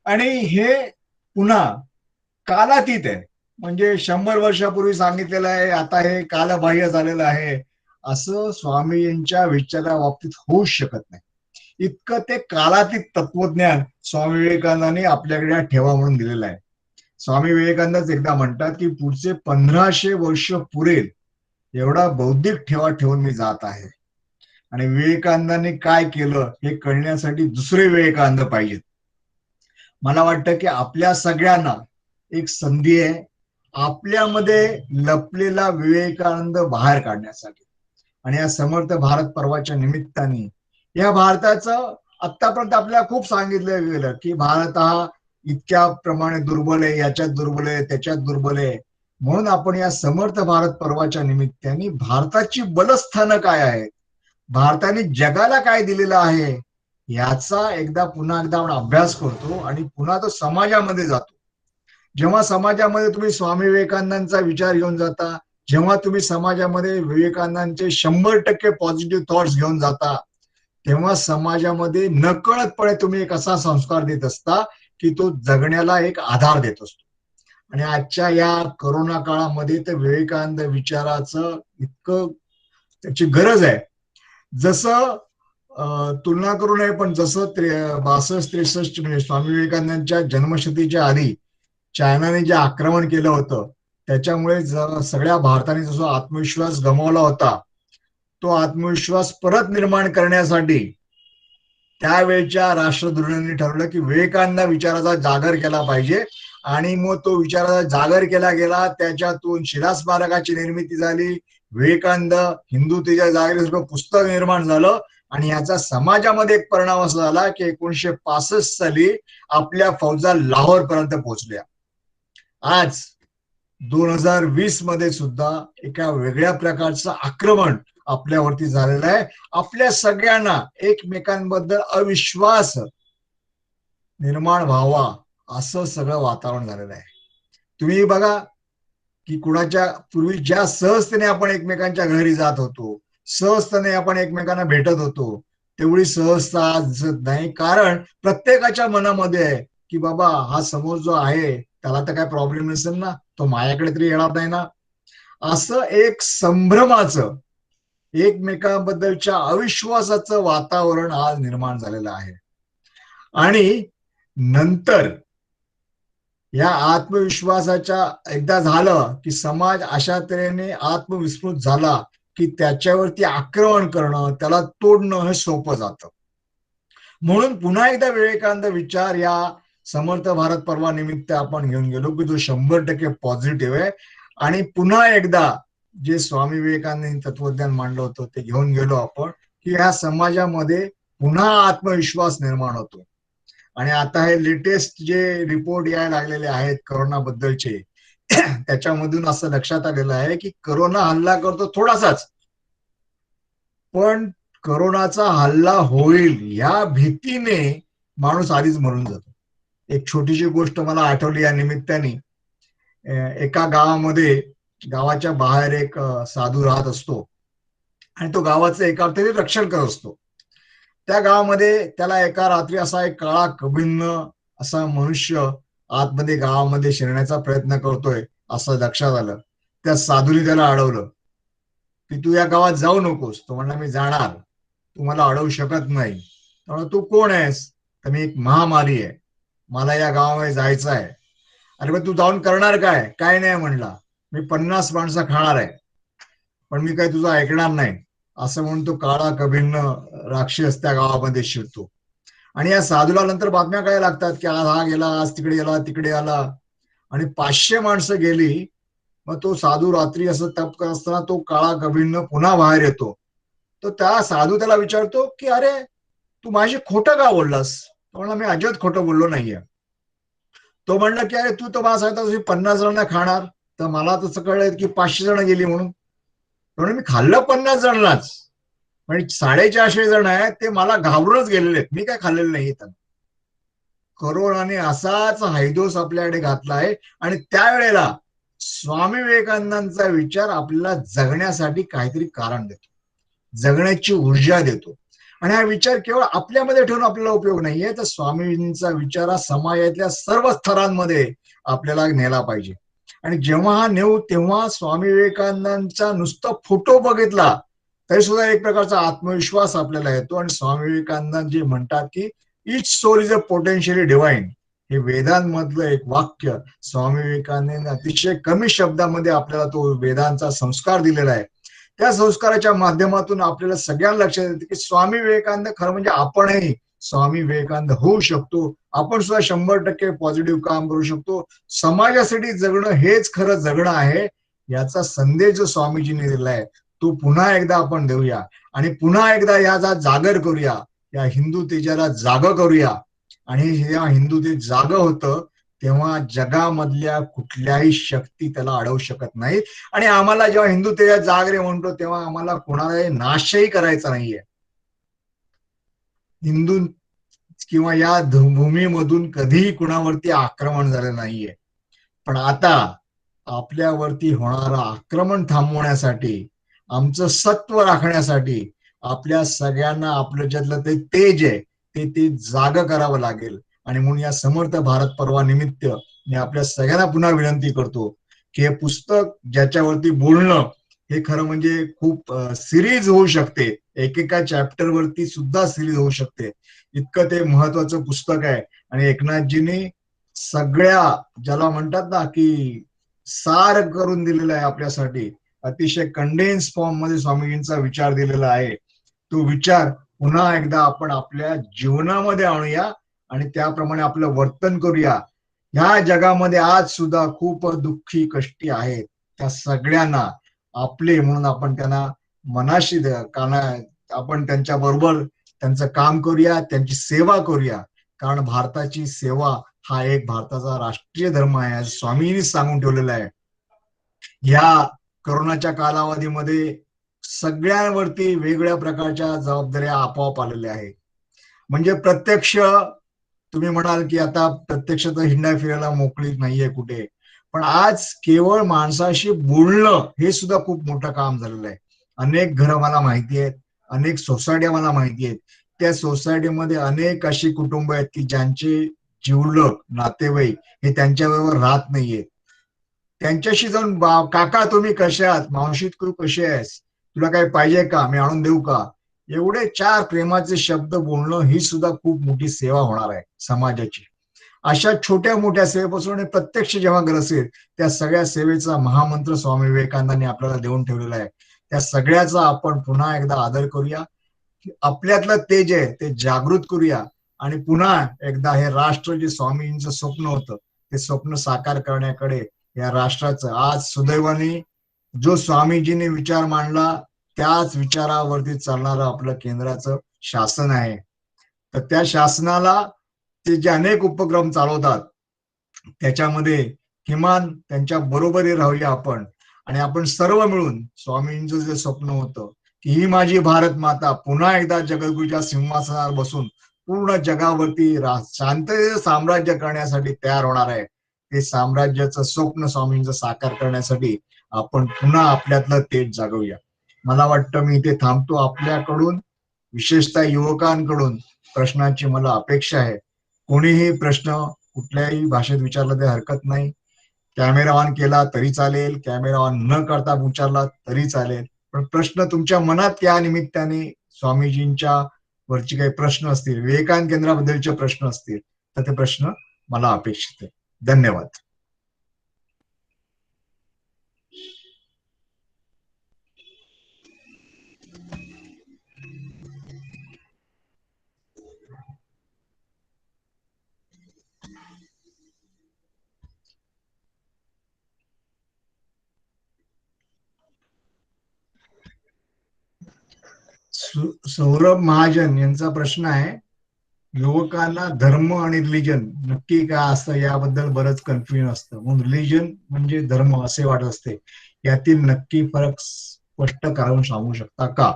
आणि हे पुन्हा कालातीत आहे, म्हणजे 100 वर्षापूर्वी सांगितलेलं आहे आता हे कालबाह्य झालेलं आहे असं स्वामींच्या विचाराबाबतीत होऊच शकत नाही. इतकं ते कालातीत तत्वज्ञान स्वामी विवेकानंदांनी आपल्याकडे ठेवा म्हणून दिलेलं आहे. स्वामी विवेकानंदच एकदा म्हणतात की पुढचे 1500 वर्ष पुरेल एवढा बौद्धिक ठेवा ठेवून मी जात आहे. आणि विवेकानंदांनी काय केलं हे कळण्यासाठी दुसरे विवेकानंद पाहिजेत. मला वाटतं की आपल्या सगळ्यांना एक संधी आहे आपल्यामध्ये लपलेला विवेकानंद बाहेर काढण्यासाठी. आणि या समर्थ भारत पर्वाच्या निमित्ताने या भारताचं आतापर्यंत आपल्याला खूप सांगितलं गेलं की भारत हा इतक्या प्रमाणे दुर्बल आहे, याच्यात दुर्बल आहे, त्याच्यात दुर्बल आहे. म्हणून आपण या समर्थ भारत पर्वाच्या निमित्ताने भारताची बलस्थानं काय आहेत, भारताने जगाला काय दिलेलं आहे याचा पुन्हा एकदा आपण अभ्यास करतो आणि पुन्हा तो समाजामध्ये जातो. जेव्हा समाजामध्ये तुम्ही स्वामी विवेकानंदांचा विचार घेऊन जाता, जेव्हा तुम्ही समाजामध्ये विवेकानंदांचे 100% पॉझिटिव्ह थॉट्स घेऊन जाता तेव्हा समाजामध्ये नकळतपणे तुम्ही एक असा संस्कार देत असता की तो जगण्याला एक आधार देत असतो. आणि आजच्या या कोरोना काळामध्ये तर विवेकानंद विचाराचं इतकं त्याची गरज आहे. जसं तुलना करू नये पण जसं 62-63 म्हणजे स्वामी विवेकानंदांच्या जन्मशतीच्या आधी चायनाने जे आक्रमण केलं होतं त्याच्यामुळे सगळ्या भारताने जो आत्मविश्वास गमावला होता तो आत्मविश्वास परत निर्माण करण्यासाठी त्यावेळच्या राष्ट्रधुरीणी ठरवलं की विवेकानंद विचाराचा जागर केला पाहिजे. आणि मग तो विचाराचा जागर केला गेला, त्याच्यातून शिला स्मारकाची निर्मिती झाली, विवेकानंद हिंदुत्वाच्या जागेचं पुस्तक निर्माण झालं. आणि याचा समाजामध्ये एक परिणाम असा झाला की 1965 साली आपल्या फौजा लाहोर पर्यंत पोहोचल्या. आज 2020 मध्ये सुद्धा एका वेगळ्या प्रकारचं आक्रमण आपल्यावरती झालेलं आहे. आपल्या सगळ्यांना एकमेकांबद्दल अविश्वास निर्माण व्हावा असं सगळं वातावरण झालेलं आहे. तुम्ही बघा की कुणाच्या पूर्वी ज्या सहजतेने आपण एकमेकांच्या घरी जात होतो, सहजतेने आपण एकमेकांना भेटत होतो, तेवढी सहजता आज दिसत नाही. कारण प्रत्येकाच्या मनामध्ये आहे की बाबा हा समोर जो आहे त्याला तर काय प्रॉब्लेम नसेल ना, तो माझ्याकडे तरी येणार नाही ना, असं एक संभ्रमाचं एकमेकांबद्दलच्या अविश्वासाचं वातावरण आज निर्माण झालेलं आहे. आणि नंतर या आत्मविश्वासाच्या एकदा झालं की समाज अशा तऱ्हेने आत्मविस्मृत झाला की त्याच्यावरती आक्रमण करणं, त्याला तोडणं हे सोपं जातं. म्हणून पुन्हा एकदा विवेकानंद विचार या समर्थ भारत पर्वानिमित्त आपण घेऊन गेलो की जो 100% पॉझिटिव्ह आहे. आणि पुन्हा एकदा जे स्वामी विवेकानंद तत्वज्ञान मांडलं होतं ते घेऊन गेलो आपण की ह्या समाजामध्ये पुन्हा आत्मविश्वास निर्माण होतो. आणि आता हे लेटेस्ट जे रिपोर्ट यायला लागलेले आहेत करोना बद्दलचे त्याच्यामधून असं लक्षात आलेलं आहे की करोना हल्ला करतो थोडासाच, पण करोनाचा हल्ला होईल या भीतीने माणूस आधीच मरून जातो. एक छोटीशी गोष्ट मला आठवली या निमित्ताने. एका गावामध्ये, गावाच्या बाहेर एक साधू राहत असतो आणि तो गावाचं एका अर्थाने रक्षण करत असतो. त्या गावामध्ये त्याला एका रात्री असा एक काळा कभिन्न असा मनुष्य आतमध्ये गावामध्ये शिरण्याचा प्रयत्न करतोय असं लक्षात आलं. त्या साधूने त्याला अडवलं की तू या गावात जाऊ नकोस. तो म्हणला मी जाणार, तू मला अडवू शकत नाही. त्यामुळे तू कोण आहेस? तर मी एक महामारी आहे, मला या गावामध्ये जायचं आहे. अरे मग तू जाऊन करणार काय? काय नाही म्हणला, मी 50 माणसं खाणार आहे, पण मी काही तुझं ऐकणार नाही. असं म्हणून तो काळा कभिन्न राक्षस त्या गावामध्ये शिरतो. आणि या साधूला नंतर बातम्या काय लागतात की आज हा गेला, आज तिकडे गेला, तिकडे आला, आणि 500 माणसं गेली. मग तो साधू रात्री असं तप करत असताना तो काळा कभिन्न पुन्हा बाहेर येतो. तर त्या साधू त्याला विचारतो की अरे तू माझी खोटं का बोललास? तो म्हणला मी अजिबात खोटं बोललो नाहीये. तो म्हणला की अरे तू तर मला सांगता 50 जणांना खाणार, तर मला तसं कळलं की 500 जण गेली म्हणून. मी खाल्लं 50 जणांनाच, म्हणजे 450 जण आहेत ते मला घाबरूनच गेलेले आहेत, मी काय खाल्लेलं नाही. करोनाने असाच हैदोस आपल्याकडे घातला आहे. आणि त्यावेळेला स्वामी विवेकानंदांचा विचार आपल्याला जगण्यासाठी काहीतरी कारण देतो, जगण्याची ऊर्जा देतो. आणि हा विचार केवळ आपल्यामध्ये ठेवून आपल्याला उपयोग नाहीये, तर स्वामींचा विचार हा समाजातल्या सर्व स्तरांमध्ये आपल्याला नेला पाहिजे. आणि जेव्हा हा नेऊ तेव्हा स्वामी विवेकानंदांचा नुसता फोटो बघितला तरी सुद्धा एक प्रकारचा आत्मविश्वास आपल्याला येतो. आणि स्वामी विवेकानंद जे म्हणतात की each soul is a potentially divine, हे वेदांमधलं एक वाक्य स्वामी विवेकानंद अतिशय कमी शब्दामध्ये आपल्याला तो वेदांचा संस्कार दिलेला आहे. त्या संस्काराच्या माध्यमातून आपल्याला सगळ्यांना लक्षात येते की स्वामी विवेकानंद खरं म्हणजे आपणही स्वामी विवेकानंद होऊ शकतो. आपण सुद्धा 100% पॉझिटिव्ह काम करू शकतो. समाजासाठी जगणं हेच खरं जगणं आहे, याचा संदेश जो स्वामीजींनी दिलाय तो पुन्हा एकदा आपण देऊया. आणि पुन्हा एकदा याचा जागर करूया, या हिंदू तेजाला जाग करूया. आणि जेव्हा हिंदू तेज जाग होतं तेव्हा जगामधल्या कुठल्याही शक्ती त्याला अडवू शकत नाही. आणि आम्हाला जेव्हा हिंदू तेजात जागरे म्हणतो तेव्हा आम्हाला कोणालाही नाशही करायचा नाहीये. हिंदू किंवा या भूमीमधून कधीही कुणावरती आक्रमण झालं नाहीये. पण आता आपल्यावरती होणारं आक्रमण थांबवण्यासाठी, आमचं सत्व राखण्यासाठी आपल्या सगळ्यांना आपलं ज्यातलं ते तेज आहे ते जाग करावं लागेल. आणि म्हणून या समर्थ भारत पर्वानिमित्त मी आपल्या सगळ्यांना पुन्हा विनंती करतो की हे पुस्तक ज्याच्यावरती बोलणं हे खरं म्हणजे खूप सिरीज होऊ शकते, एकेका चॅप्टर वरती सुद्धा सिरीज होऊ शकते, इतकं ते महत्वाचं पुस्तक आहे. आणि एकनाथजींनी सगळ्या ज्याला म्हणतात ना की सार करून दिलेला आहे आपल्यासाठी, अतिशय कंडेन्स फॉर्म मध्ये स्वामीजींचा विचार दिलेला आहे. तो विचार पुन्हा एकदा आपण आपल्या जीवनामध्ये आणूया आणि त्याप्रमाणे आपलं वर्तन करूया. ह्या जगामध्ये आज सुद्धा खूप दुःखी कष्टी आहेत, त्या सगळ्यांना आपले म्हणून आपण त्यांना मनाशी आपण त्यांच्या बरोबर त्यांचं काम करूया, त्यांची सेवा करूया. कारण भारताची सेवा हा एक भारताचा राष्ट्रीय धर्म आहे, स्वामींनी सांगून ठेवलेला आहे. या करोनाच्या कालावधीमध्ये सगळ्यांवरती वेगवेगळ्या प्रकारच्या जबाबदाऱ्या आपोआप आलेल्या आहेत. म्हणजे प्रत्यक्ष तुम्ही म्हणाल की आता प्रत्यक्ष तर हिंडा फिरायला मोकळी नाहीये कुठे, पण आज केवळ माणसाशी बोलणं हे सुद्धा खूप मोठं काम झालेलं आहे. अनेक घरं मला माहिती आहेत, अनेक सोसायट्या मला माहिती आहेत. त्या सोसायटीमध्ये अनेक अशी कुटुंब आहेत की ज्यांचे जिवलग नातेवाईक हे त्यांच्याबरोबर राहत नाहीयेत. त्यांच्याशी जाऊन काका तुम्ही कसे आहात, मावशी तू कशी आहेस, तुला काही पाहिजे का, मी आणून देऊ का, एवढे 4 प्रेमाचे शब्द बोलणं ही सुद्धा खूप मोठी सेवा होणार आहे समाजाची. अशा छोट्या मोठ्या सेवेपासून प्रत्यक्ष जेव्हा गरज असेल त्या सगळ्या सेवेचा महामंत्र स्वामी विवेकानंदांनी आपल्याला देऊन ठेवलेला आहे. त्या सगळ्याचा आपण पुन्हा एकदा आदर करूया, आपल्यातलं तेज आहे ते जागृत करूया. आणि पुन्हा एकदा हे राष्ट्र जे स्वामींचं स्वप्न होतं ते स्वप्न साकार करण्याकडे या राष्ट्राचं, आज सुदैवाने जो स्वामीजींनी विचार मांडला त्याच विचारावरती चालणारं आपलं केंद्राचं शासन आहे. तर त्या शासनाला ते जे अनेक उपक्रम चालवतात त्याच्यामध्ये किमान त्यांच्या बरोबरी राहूया आपण. आणि आपण सर्व मिळून स्वामींचं जे स्वप्न होतं की ही माझी भारत माता पुन्हा एकदा जगद्गुरूच्या सिंहासनावर बसून पूर्ण जगावरती शांततेचं साम्राज्य करण्यासाठी तयार होणार आहे. ते साम्राज्याचं स्वप्न स्वामींचं साकार करण्यासाठी आपण पुन्हा आपल्यातलं तेज जागवूया. मला वाटतं मी इथे थांबतो. आपल्याकडून विशेषतः युवकांकडून प्रश्नाची मला अपेक्षा आहे. कोणीही प्रश्न कुठल्याही भाषेत विचारला तरी हरकत नाही. कॅमेरा ऑन केला तरी चालेल, कॅमेरा ऑन न करता विचारला तरी चालेल, पण प्रश्न तुमच्या मनात या निमित्ताने स्वामीजींच्या वरची काही प्रश्न असतील, विवेकानंद केंद्राबद्दलचे प्रश्न असतील, तर ते प्रश्न मला अपेक्षित आहे. धन्यवाद. सौरभ महाजन यांचा प्रश्न आहे, युवकांना धर्म आणि रिलिजन नक्की काय असतं याबद्दल बरंच कन्फ्युजन असतं. म्हणून रिलिजन म्हणजे धर्म असे वाटत असते. यातील नक्की फरक स्पष्ट करून सांगू शकता का?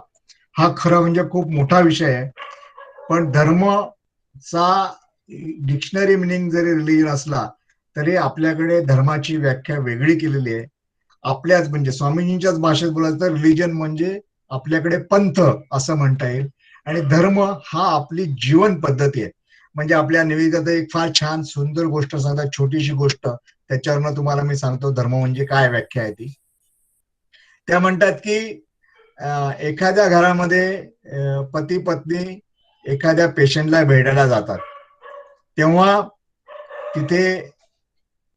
हा खरं म्हणजे खूप मोठा विषय आहे. पण धर्मचा डिक्शनरी मिनिंग जरी रिलिजन असला तरी आपल्याकडे धर्माची व्याख्या वेगळी केलेली आहे. आपल्याच म्हणजे स्वामीजींच्याच भाषेत बोलायचं तर रिलिजन म्हणजे आपल्याकडे पंथ असं म्हणता येईल, आणि धर्म हा आपली जीवन पद्धती आहे. म्हणजे आपल्या निवेदित एक फार छान सुंदर गोष्ट सांगतात, छोटीशी गोष्ट, त्याच्यावरनं तुम्हाला मी सांगतो धर्म म्हणजे काय व्याख्या आहे ती. त्या म्हणतात की एखाद्या घरामध्ये पती पत्नी एखाद्या पेशंटला भेटायला जातात, तेव्हा तिथे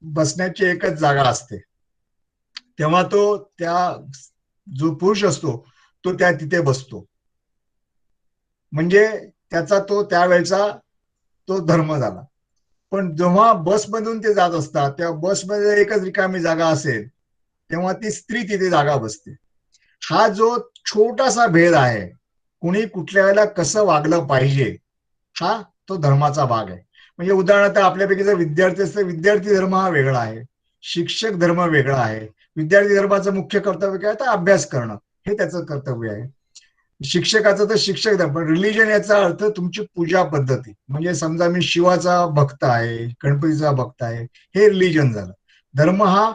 बसण्याची एकच जागा असते. तेव्हा तो जो पुरुष असतो तो तिथे बसतो. म्हणजे त्याचा तो त्यावेळेचा तो धर्म झाला. पण जेव्हा बसमधून ते जात असतात तेव्हा बसमध्ये एकच रिकामी जागा असेल तेव्हा ती स्त्री तिथे जागा बसते. हा जो छोटासा भेद आहे, कुणी कुठल्या वेळेला कसं वागलं पाहिजे, हा तो धर्माचा भाग आहे. म्हणजे उदाहरणार्थ आपल्यापैकी जर विद्यार्थी असते, विद्यार्थी धर्म हा वेगळा आहे, शिक्षक धर्म वेगळा आहे. विद्यार्थी धर्माचं मुख्य कर्तव्य काय तर अभ्यास करणं, हे त्याचं कर्तव्य आहे. शिक्षकाचं तर शिक्षक धर्म. पण रिलिजन याचा अर्थ तुमची पूजा पद्धती. म्हणजे समजा मी शिवाचा भक्त आहे, गणपतीचा भक्त आहे, हे रिलिजन झालं. धर्म हा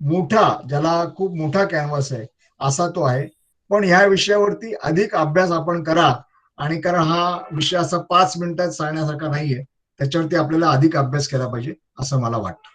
मोठा, ज्याला खूप मोठा कॅनव्हास आहे असा तो आहे. पण ह्या विषयावरती अधिक अभ्यास आपण करा, आणि कारण हा विषय असा 5 मिनिटात सांगण्यासारखा नाहीये, त्याच्यावरती आपल्याला अधिक अभ्यास केला पाहिजे असं मला वाटतं.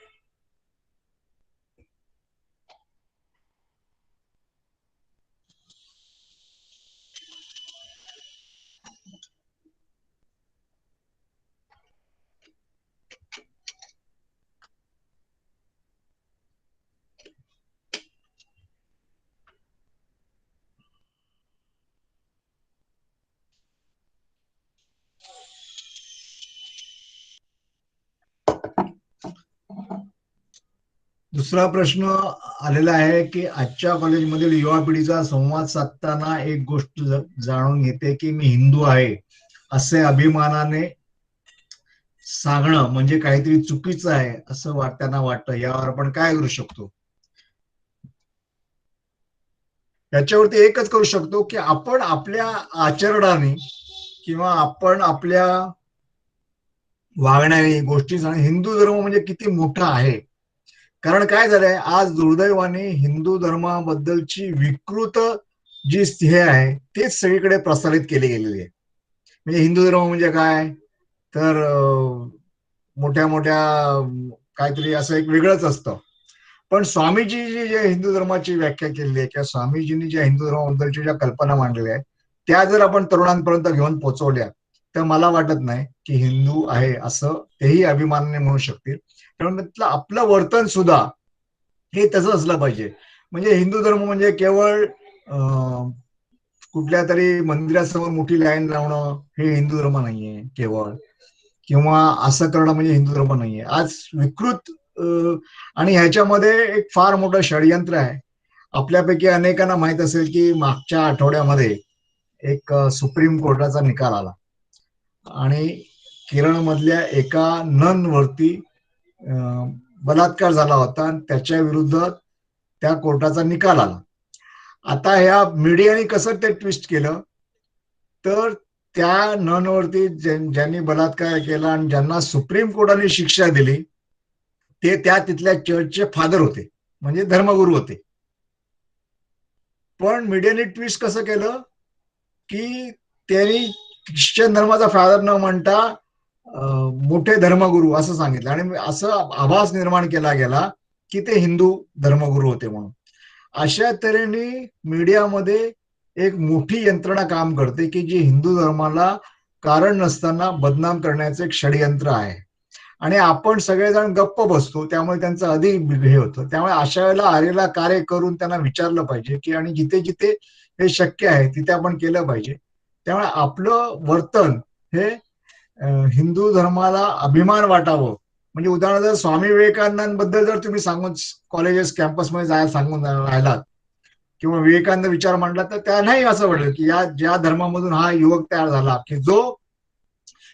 दुसरा प्रश्न आलेला आहे की आजच्या कॉलेजमधील युवा पिढीचा संवाद साधताना एक गोष्ट जाणून येते की मी हिंदू आहे असे अभिमानाने सांगणं म्हणजे काहीतरी चुकीचं आहे असं त्यांना वाटतं. यावर आपण काय करू शकतो? याच्यावरती एकच करू शकतो की आपण आपल्या आचरणाने किंवा आपण आपल्या वागण्याने गोष्टी हिंदू धर्म म्हणजे किती मोठा आहे. कारण काय झालंय, आज दुर्दैवाने हिंदू धर्माबद्दलची विकृत जी हे आहे तेच सगळीकडे प्रसारित केली गेलेली आहे. म्हणजे हिंदू धर्म म्हणजे काय तर मोठ्या मोठ्या काहीतरी असं एक वेगळंच असतं. पण स्वामीजी जे हिंदू धर्माची व्याख्या केलेली आहे किंवा स्वामीजींनी ज्या हिंदू धर्माबद्दलच्या ज्या कल्पना मांडलेल्या आहेत त्या जर आपण तरुणांपर्यंत घेऊन पोहोचवल्या तर मला वाटत नाही की हिंदू आहे असं तेही अभिमानाने म्हणू शकतील. त्यामुळे आपलं वर्तन सुद्धा हे तसं असलं पाहिजे. म्हणजे हिंदू धर्म म्हणजे केवळ कुठल्या तरी मंदिरासमोर मोठी लाईन लावणं हे हिंदू धर्म नाहीये केवळ, किंवा असं करणं म्हणजे हिंदू धर्म नाहीये. आज विकृत आणि ह्याच्यामध्ये एक फार मोठं षडयंत्र आहे. आपल्यापैकी अनेकांना माहित असेल की मागच्या आठवड्यामध्ये एक सुप्रीम कोर्टाचा निकाल आला आणि केरळमधल्या एका नन वरती बलात्कार झाला होता आणि त्याच्या विरुद्ध त्या कोर्टाचा निकाल आला. आता ह्या मीडियाने कसं ते ट्विस्ट केलं तर त्या ननवरती ज्यांनी बलात्कार केला आणि ज्यांना सुप्रीम कोर्टाने शिक्षा दिली ते त्या तिथल्या चर्चचे फादर होते, म्हणजे धर्मगुरू होते. पण मीडियाने ट्विस्ट कसं केलं की त्यांनी ख्रिश्चन धर्माचा फादर न म्हणता मोठे धर्मगुरू असं सांगितलं आणि असं आभास निर्माण केला गेला की ते हिंदू धर्मगुरू होते म्हणून. अशा तऱ्हेने मीडियामध्ये एक मोठी यंत्रणा काम करते की जी हिंदू धर्माला कारण नसताना बदनाम करण्याचं एक षडयंत्र आहे आणि आपण सगळेजण गप्प बसतो, त्यामुळे त्यांचं अधिक हे होतं. त्यामुळे अशा वेळेला आलेला कार्य करून त्यांना विचारलं पाहिजे की आणि जिथे जिथे हे शक्य आहे तिथे आपण केलं पाहिजे. त्यामुळे आपलं वर्तन हे हिंदू धर्माला अभिमान वाटावं. म्हणजे उदाहरण जर स्वामी विवेकानंदांबद्दल जर तुम्ही सांगून कॉलेजेस कॅम्पसमध्ये जायला सांगून राहिलात किंवा विवेकानंद विचार मांडला तर त्यांनाही असं वाटलं की या ज्या धर्मामधून हा युवक तयार झाला की जो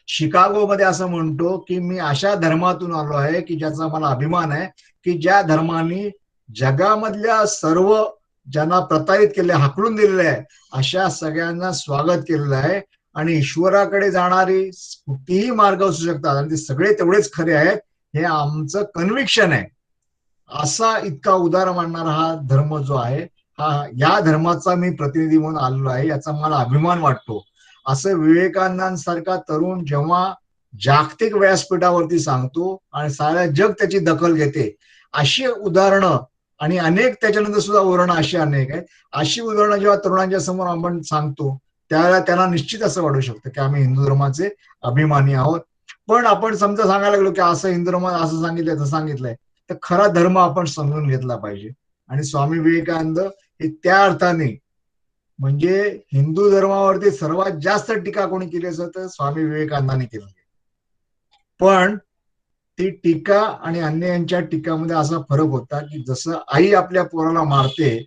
शिकागोमध्ये असं म्हणतो की मी अशा धर्मातून आलो आहे की ज्याचा मला अभिमान आहे की ज्या धर्माने जगामधल्या सर्व ज्यांना प्रतारित केले, हाकलून दिलेले आहे अशा सगळ्यांना स्वागत केलेलं आहे आणि ईश्वराकडे जाणारी कुठेही मार्ग असू शकतात आणि ते सगळे तेवढेच खरे आहेत, हे आमचं कन्व्हिक्शन आहे. असा इतका उदार मानणारा हा धर्म जो आहे, हा या धर्माचा मी प्रतिनिधी म्हणून आलेलो आहे, याचा मला अभिमान वाटतो. असं विवेकानंदांसारखा तरुण जेव्हा जागतिक व्यासपीठावरती सांगतो आणि साऱ्या जग त्याची दखल घेते, अशी उदाहरणं आणि अनेक त्याच्यानंतर सुद्धा उदाहरणं अशी अनेक आहेत. अशी उदाहरणं जेव्हा तरुणांच्या समोर आपण सांगतो त्यावेळेला त्यांना निश्चित असं वाटू शकतं की आम्ही हिंदू धर्माचे अभिमानी आहोत. पण आपण समजा सांगायला लागलो की असं हिंदू धर्मात असं सांगितलंय तसं सांगितलंय, तर खरा धर्म आपण समजून घेतला पाहिजे. आणि स्वामी विवेकानंद हे त्या अर्थाने म्हणजे हिंदू धर्मावरती सर्वात जास्त टीका कोणी केली असं तर स्वामी विवेकानंदांनी केली. पण ती टीका आणि अन्य यांच्या टीकामध्ये असा फरक होता की जसं आई आपल्या पोराला मारते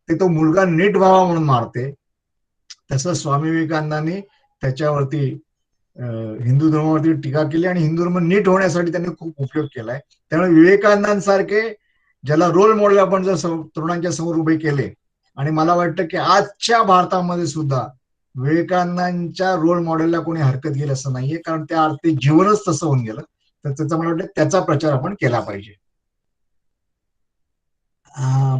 ते तो मुलगा नीट व्हावा म्हणून मारते, तसं स्वामी विवेकानंदांनी त्याच्यावरती हिंदू धर्मावरती टीका केली आणि हिंदू धर्म नीट होण्यासाठी त्यांनी खूप उपयोग केलाय. त्यामुळे विवेकानंदांसारखे ज्याला रोल मॉडेल आपण जर तरुणांच्या समोर उभे केले आणि मला वाटतं की आजच्या भारतामध्ये सुद्धा विवेकानंदांच्या रोल मॉडेलला कोणी हरकत घेईल असं नाहीये, कारण त्या अर्थी जीवनच तसं होऊन गेलं. तर त्याचा मला वाटतं त्याचा प्रचार आपण केला पाहिजे.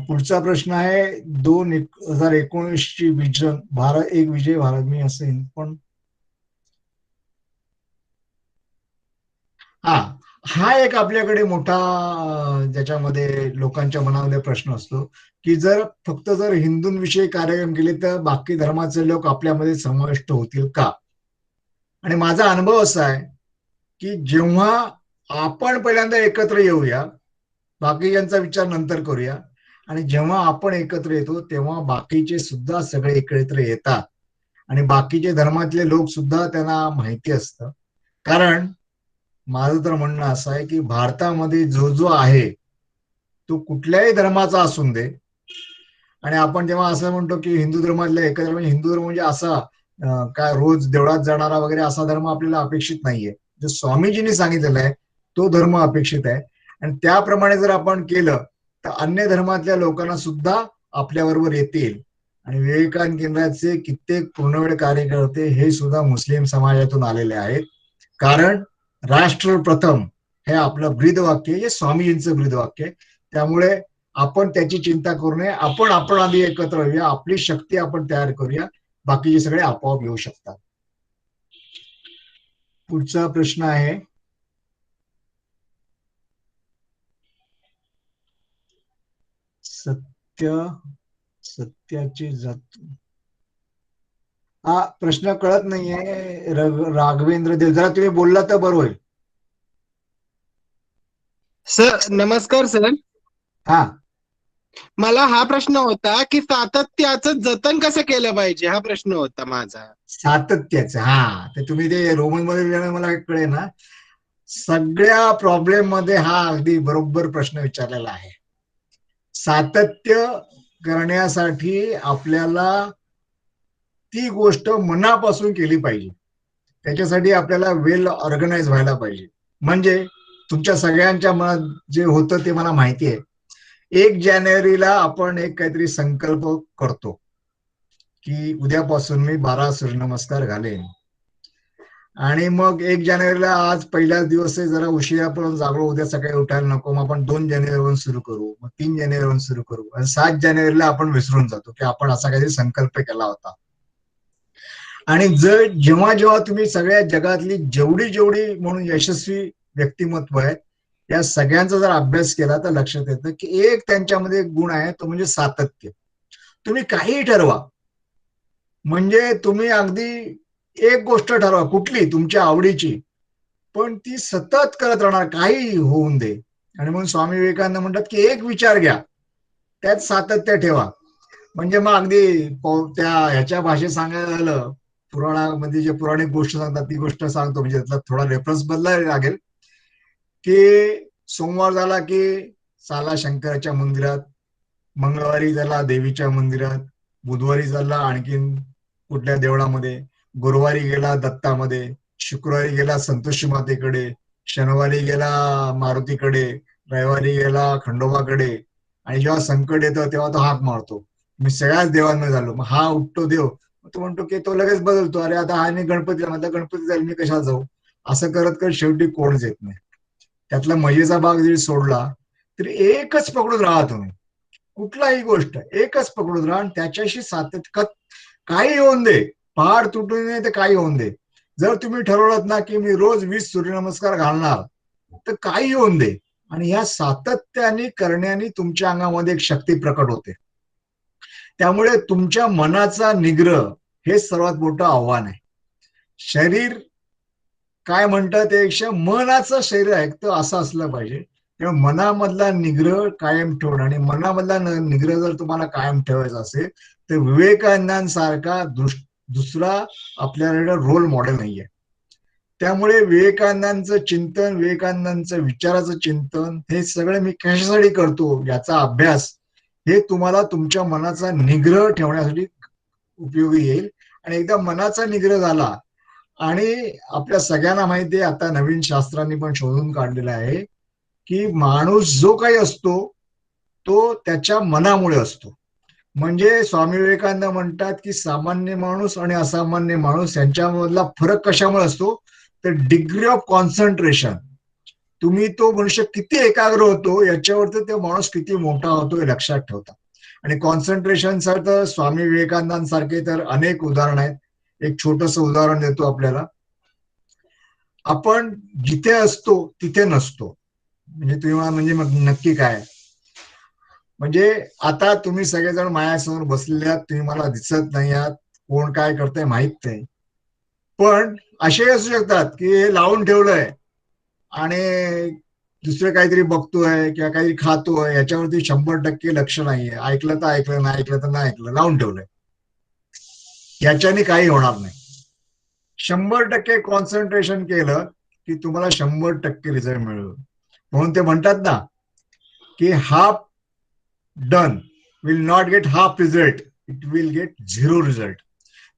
पुढचा प्रश्न आहे 2019 ची विजन भारत एक विजय भारत मी असेल पण हा एक आपल्याकडे मोठा ज्याच्यामध्ये लोकांच्या मनामध्ये प्रश्न असतो की जर हिंदूंविषयी कार्यक्रम केले तर बाकी धर्माचे लोक आपल्यामध्ये समाविष्ट होतील का. आणि माझा अनुभव असा आहे की जेव्हा आपण पहिल्यांदा एकत्र येऊया, बाकीच्यांचा विचार नंतर करूया, आणि जेव्हा आपण एकत्र येतो तेव्हा बाकीचे सुद्धा सगळे एकत्र येतात आणि बाकीचे धर्मातले लोक सुद्धा त्यांना माहिती असतं. कारण माझं तर म्हणणं असं आहे की भारतामध्ये जो जो आहे तो कुठल्याही धर्माचा असून दे, आणि आपण जेव्हा असं म्हणतो की हिंदू धर्मातल्या एकत्र, म्हणजे हिंदू धर्म म्हणजे असा काय रोज देवळात जाणारा वगैरे असा धर्म आपल्याला अपेक्षित नाहीये. जो स्वामीजींनी सांगितलेला आहे तो धर्म अपेक्षित आहे आणि त्याप्रमाणे जर आपण केलं तर अन्य धर्मातल्या लोकांना सुद्धा आपल्याबरोबर येतील. आणि विवेकानंद केंद्राचे कित्येक पूर्णवेळ कार्यकर्ते हे सुद्धा मुस्लिम समाजातून आलेले आहेत, कारण राष्ट्र प्रथम हे आपलं ब्रीदवाक्य, हे स्वामीजींचं ब्रीदवाक्य. त्यामुळे आपण त्याची चिंता करू नये, आपण आधी एकत्र येऊया, आपली शक्ती आपण तयार करूया, बाकीचे सगळे आपोआप येऊ शकतात. पुढचा प्रश्न आहे सत्याची जात. हा प्रश्न कळत नाहीये राघवेंद्र देव, जरा तुम्ही बोलला तर बरं होईल. सर नमस्कार सर. हा, मला हा प्रश्न होता की सातत्याचं जतन कसं केलं पाहिजे, हा प्रश्न होता माझा. सातत्याचं, हा ते तुम्ही ते रोमन मध्ये मला कळे ना, सगळ्या प्रॉब्लेम मध्ये हा अगदी बरोबर प्रश्न विचारलेला आहे. सातत्य करण्यासाठी आपल्याला ती गोष्ट मनापासून केली पाहिजे, त्याच्यासाठी आपल्याला वेल ऑर्गनाइज व्हायला पाहिजे. म्हणजे तुमच्या सगळ्यांच्या मनात जे होतं ते मला माहिती आहे. 1 जानेवारीला आपण एक काहीतरी संकल्प करतो की उद्यापासून मी 12 सूर्यनमस्कार घालेन, आणि मग 1 जानेवारीला आज पहिलाच दिवस आहे, जरा उशिरापर्यंत जागलो, उद्या सकाळी उठायला नको, मग आपण 2 जानेवारीवरून सुरू करू, मग 3 जानेवारीवरून सुरू करू, आणि 7 जानेवारीला आपण विसरून जातो की आपण असा काहीतरी संकल्प केला होता. आणि जेव्हा जेव्हा तुम्ही सगळ्या जगातली जेवढी जेवढी म्हणून यशस्वी व्यक्तिमत्व आहेत या सगळ्यांचा जर अभ्यास केला तर लक्षात येतं की एक त्यांच्यामध्ये एक गुण आहे, तो म्हणजे सातत्य. तुम्ही काहीही ठरवा, म्हणजे तुम्ही अगदी एक गोष्ट ठरवा कुठली तुमच्या आवडीची, पण ती सतत करत राहणार, काही होऊन दे. आणि म्हणून स्वामी विवेकानंद म्हणतात की एक विचार घ्या, त्यात सातत्य ठेवा. म्हणजे मग अगदी त्या ह्याच्या भाषेत सांगायला झालं, पुराणामध्ये जे पौराणिक गोष्ट सांगतात ती गोष्ट सांगतो, म्हणजे त्यातला थोडा रेफरन्स बदलायला लागेल. की सोमवार झाला की चाला शंकराच्या मंदिरात, मंगळवारी झाला देवीच्या मंदिरात, बुधवारी झाला आणखीन कुठल्या देवळामध्ये, गुरुवारी गेला दत्तामध्ये, शुक्रवारी गेला संतोषी मातेकडे, शनिवारी गेला मारुतीकडे, रविवारी गेला खंडोबाकडे, आणि जेव्हा संकट येतं तेव्हा तो हाक मारतो, मी सगळ्याच देवांमध्ये झालो. मग हा उठतो देव, तो म्हणतो की तो लगेच बदलतो, अरे आता हा गणपतीला म्हणता गणपती जाईल, मी कशाला जाऊ. असं करत करत शेवटी कोणच येत नाही. त्यातला मजेचा भाग जरी सोडला तरी एकच पकडून राहा तुम्ही, कुठलाही गोष्ट एकच पकडून राहा आणि त्याच्याशी सातत्य, काही होऊन दे, पहाड तुटून नये ते काही होऊन दे. जर तुम्ही ठरवलं ना की मी रोज 20 सूर्यनमस्कार घालणार, तर काही होऊन दे. आणि ह्या सातत्याने करण्याने तुमच्या अंगामध्ये एक शक्ती प्रकट होते. त्यामुळे तुमच्या मनाचा निग्रह हे सर्वात मोठं आव्हान आहे. शरीर काय म्हणतात त्यापेक्षा मनाचं शरीर ऐकतं असं असलं पाहिजे. तेव्हा मनामधला निग्रह कायम ठेवणं, आणि मनामधला निग्रह जर तुम्हाला कायम ठेवायचा असेल तर विवेकानंदांसारखा दुसरा आपल्याकडे रोल मॉडेल नाहीये. त्यामुळे विवेकानंदांचं चिंतन, विवेकानंदांचं विचाराचं चिंतन हे सगळं मी कशासाठी करतो याचा अभ्यास हे तुम्हाला तुमच्या मनाचा निग्रह ठेवण्यासाठी उपयोगी येईल. आणि एकदा मनाचा निग्रह झाला, आणि आपल्या सगळ्यांना माहिती आहे आता नवीन शास्त्रांनी पण शोधून काढलेलं आहे की माणूस जो काही असतो तो त्याच्या मनामुळे असतो. म्हणजे स्वामी विवेकानंद म्हणतात की सामान्य माणूस आणि असामान्य माणूस यांच्यामधला फरक कशामुळे असतो, तर डिग्री ऑफ कॉन्सन्ट्रेशन. तुम्ही तो मनुष्य किती एकाग्र होतो याच्यावरती तो माणूस किती मोठा होतो हे लक्षात ठेवता. आणि कॉन्सन्ट्रेशन सर तर स्वामी विवेकानंदांसारखे तर अनेक उदाहरण आहेत. एक छोटस उदाहरण देतो आपल्याला. आपण जिथे असतो तिथे नसतो, म्हणजे तुम्ही म्हणजे मग नक्की काय, म्हणजे आता तुम्ही सगळेजण माझ्यासमोर बसलेले आहात, तुम्ही मला दिसत नाही आहात, कोण काय करतंय माहित नाही, पण असे असू शकतात की हे लावून ठेवलंय आणि दुसरे काहीतरी बघतोय किंवा काहीतरी खातोय, याच्यावरती 100% लक्ष नाहीये, ऐकलं तर ऐकलं, नाही ऐकलं तर नाही ऐकलं, लावून ठेवलंय. याच्याने काही होणार नाही. 100% कॉन्सन्ट्रेशन केलं की तुम्हाला 100% रिझल्ट मिळेल. म्हणून ते म्हणतात ना की half done will not gate half result, it will get 0 result.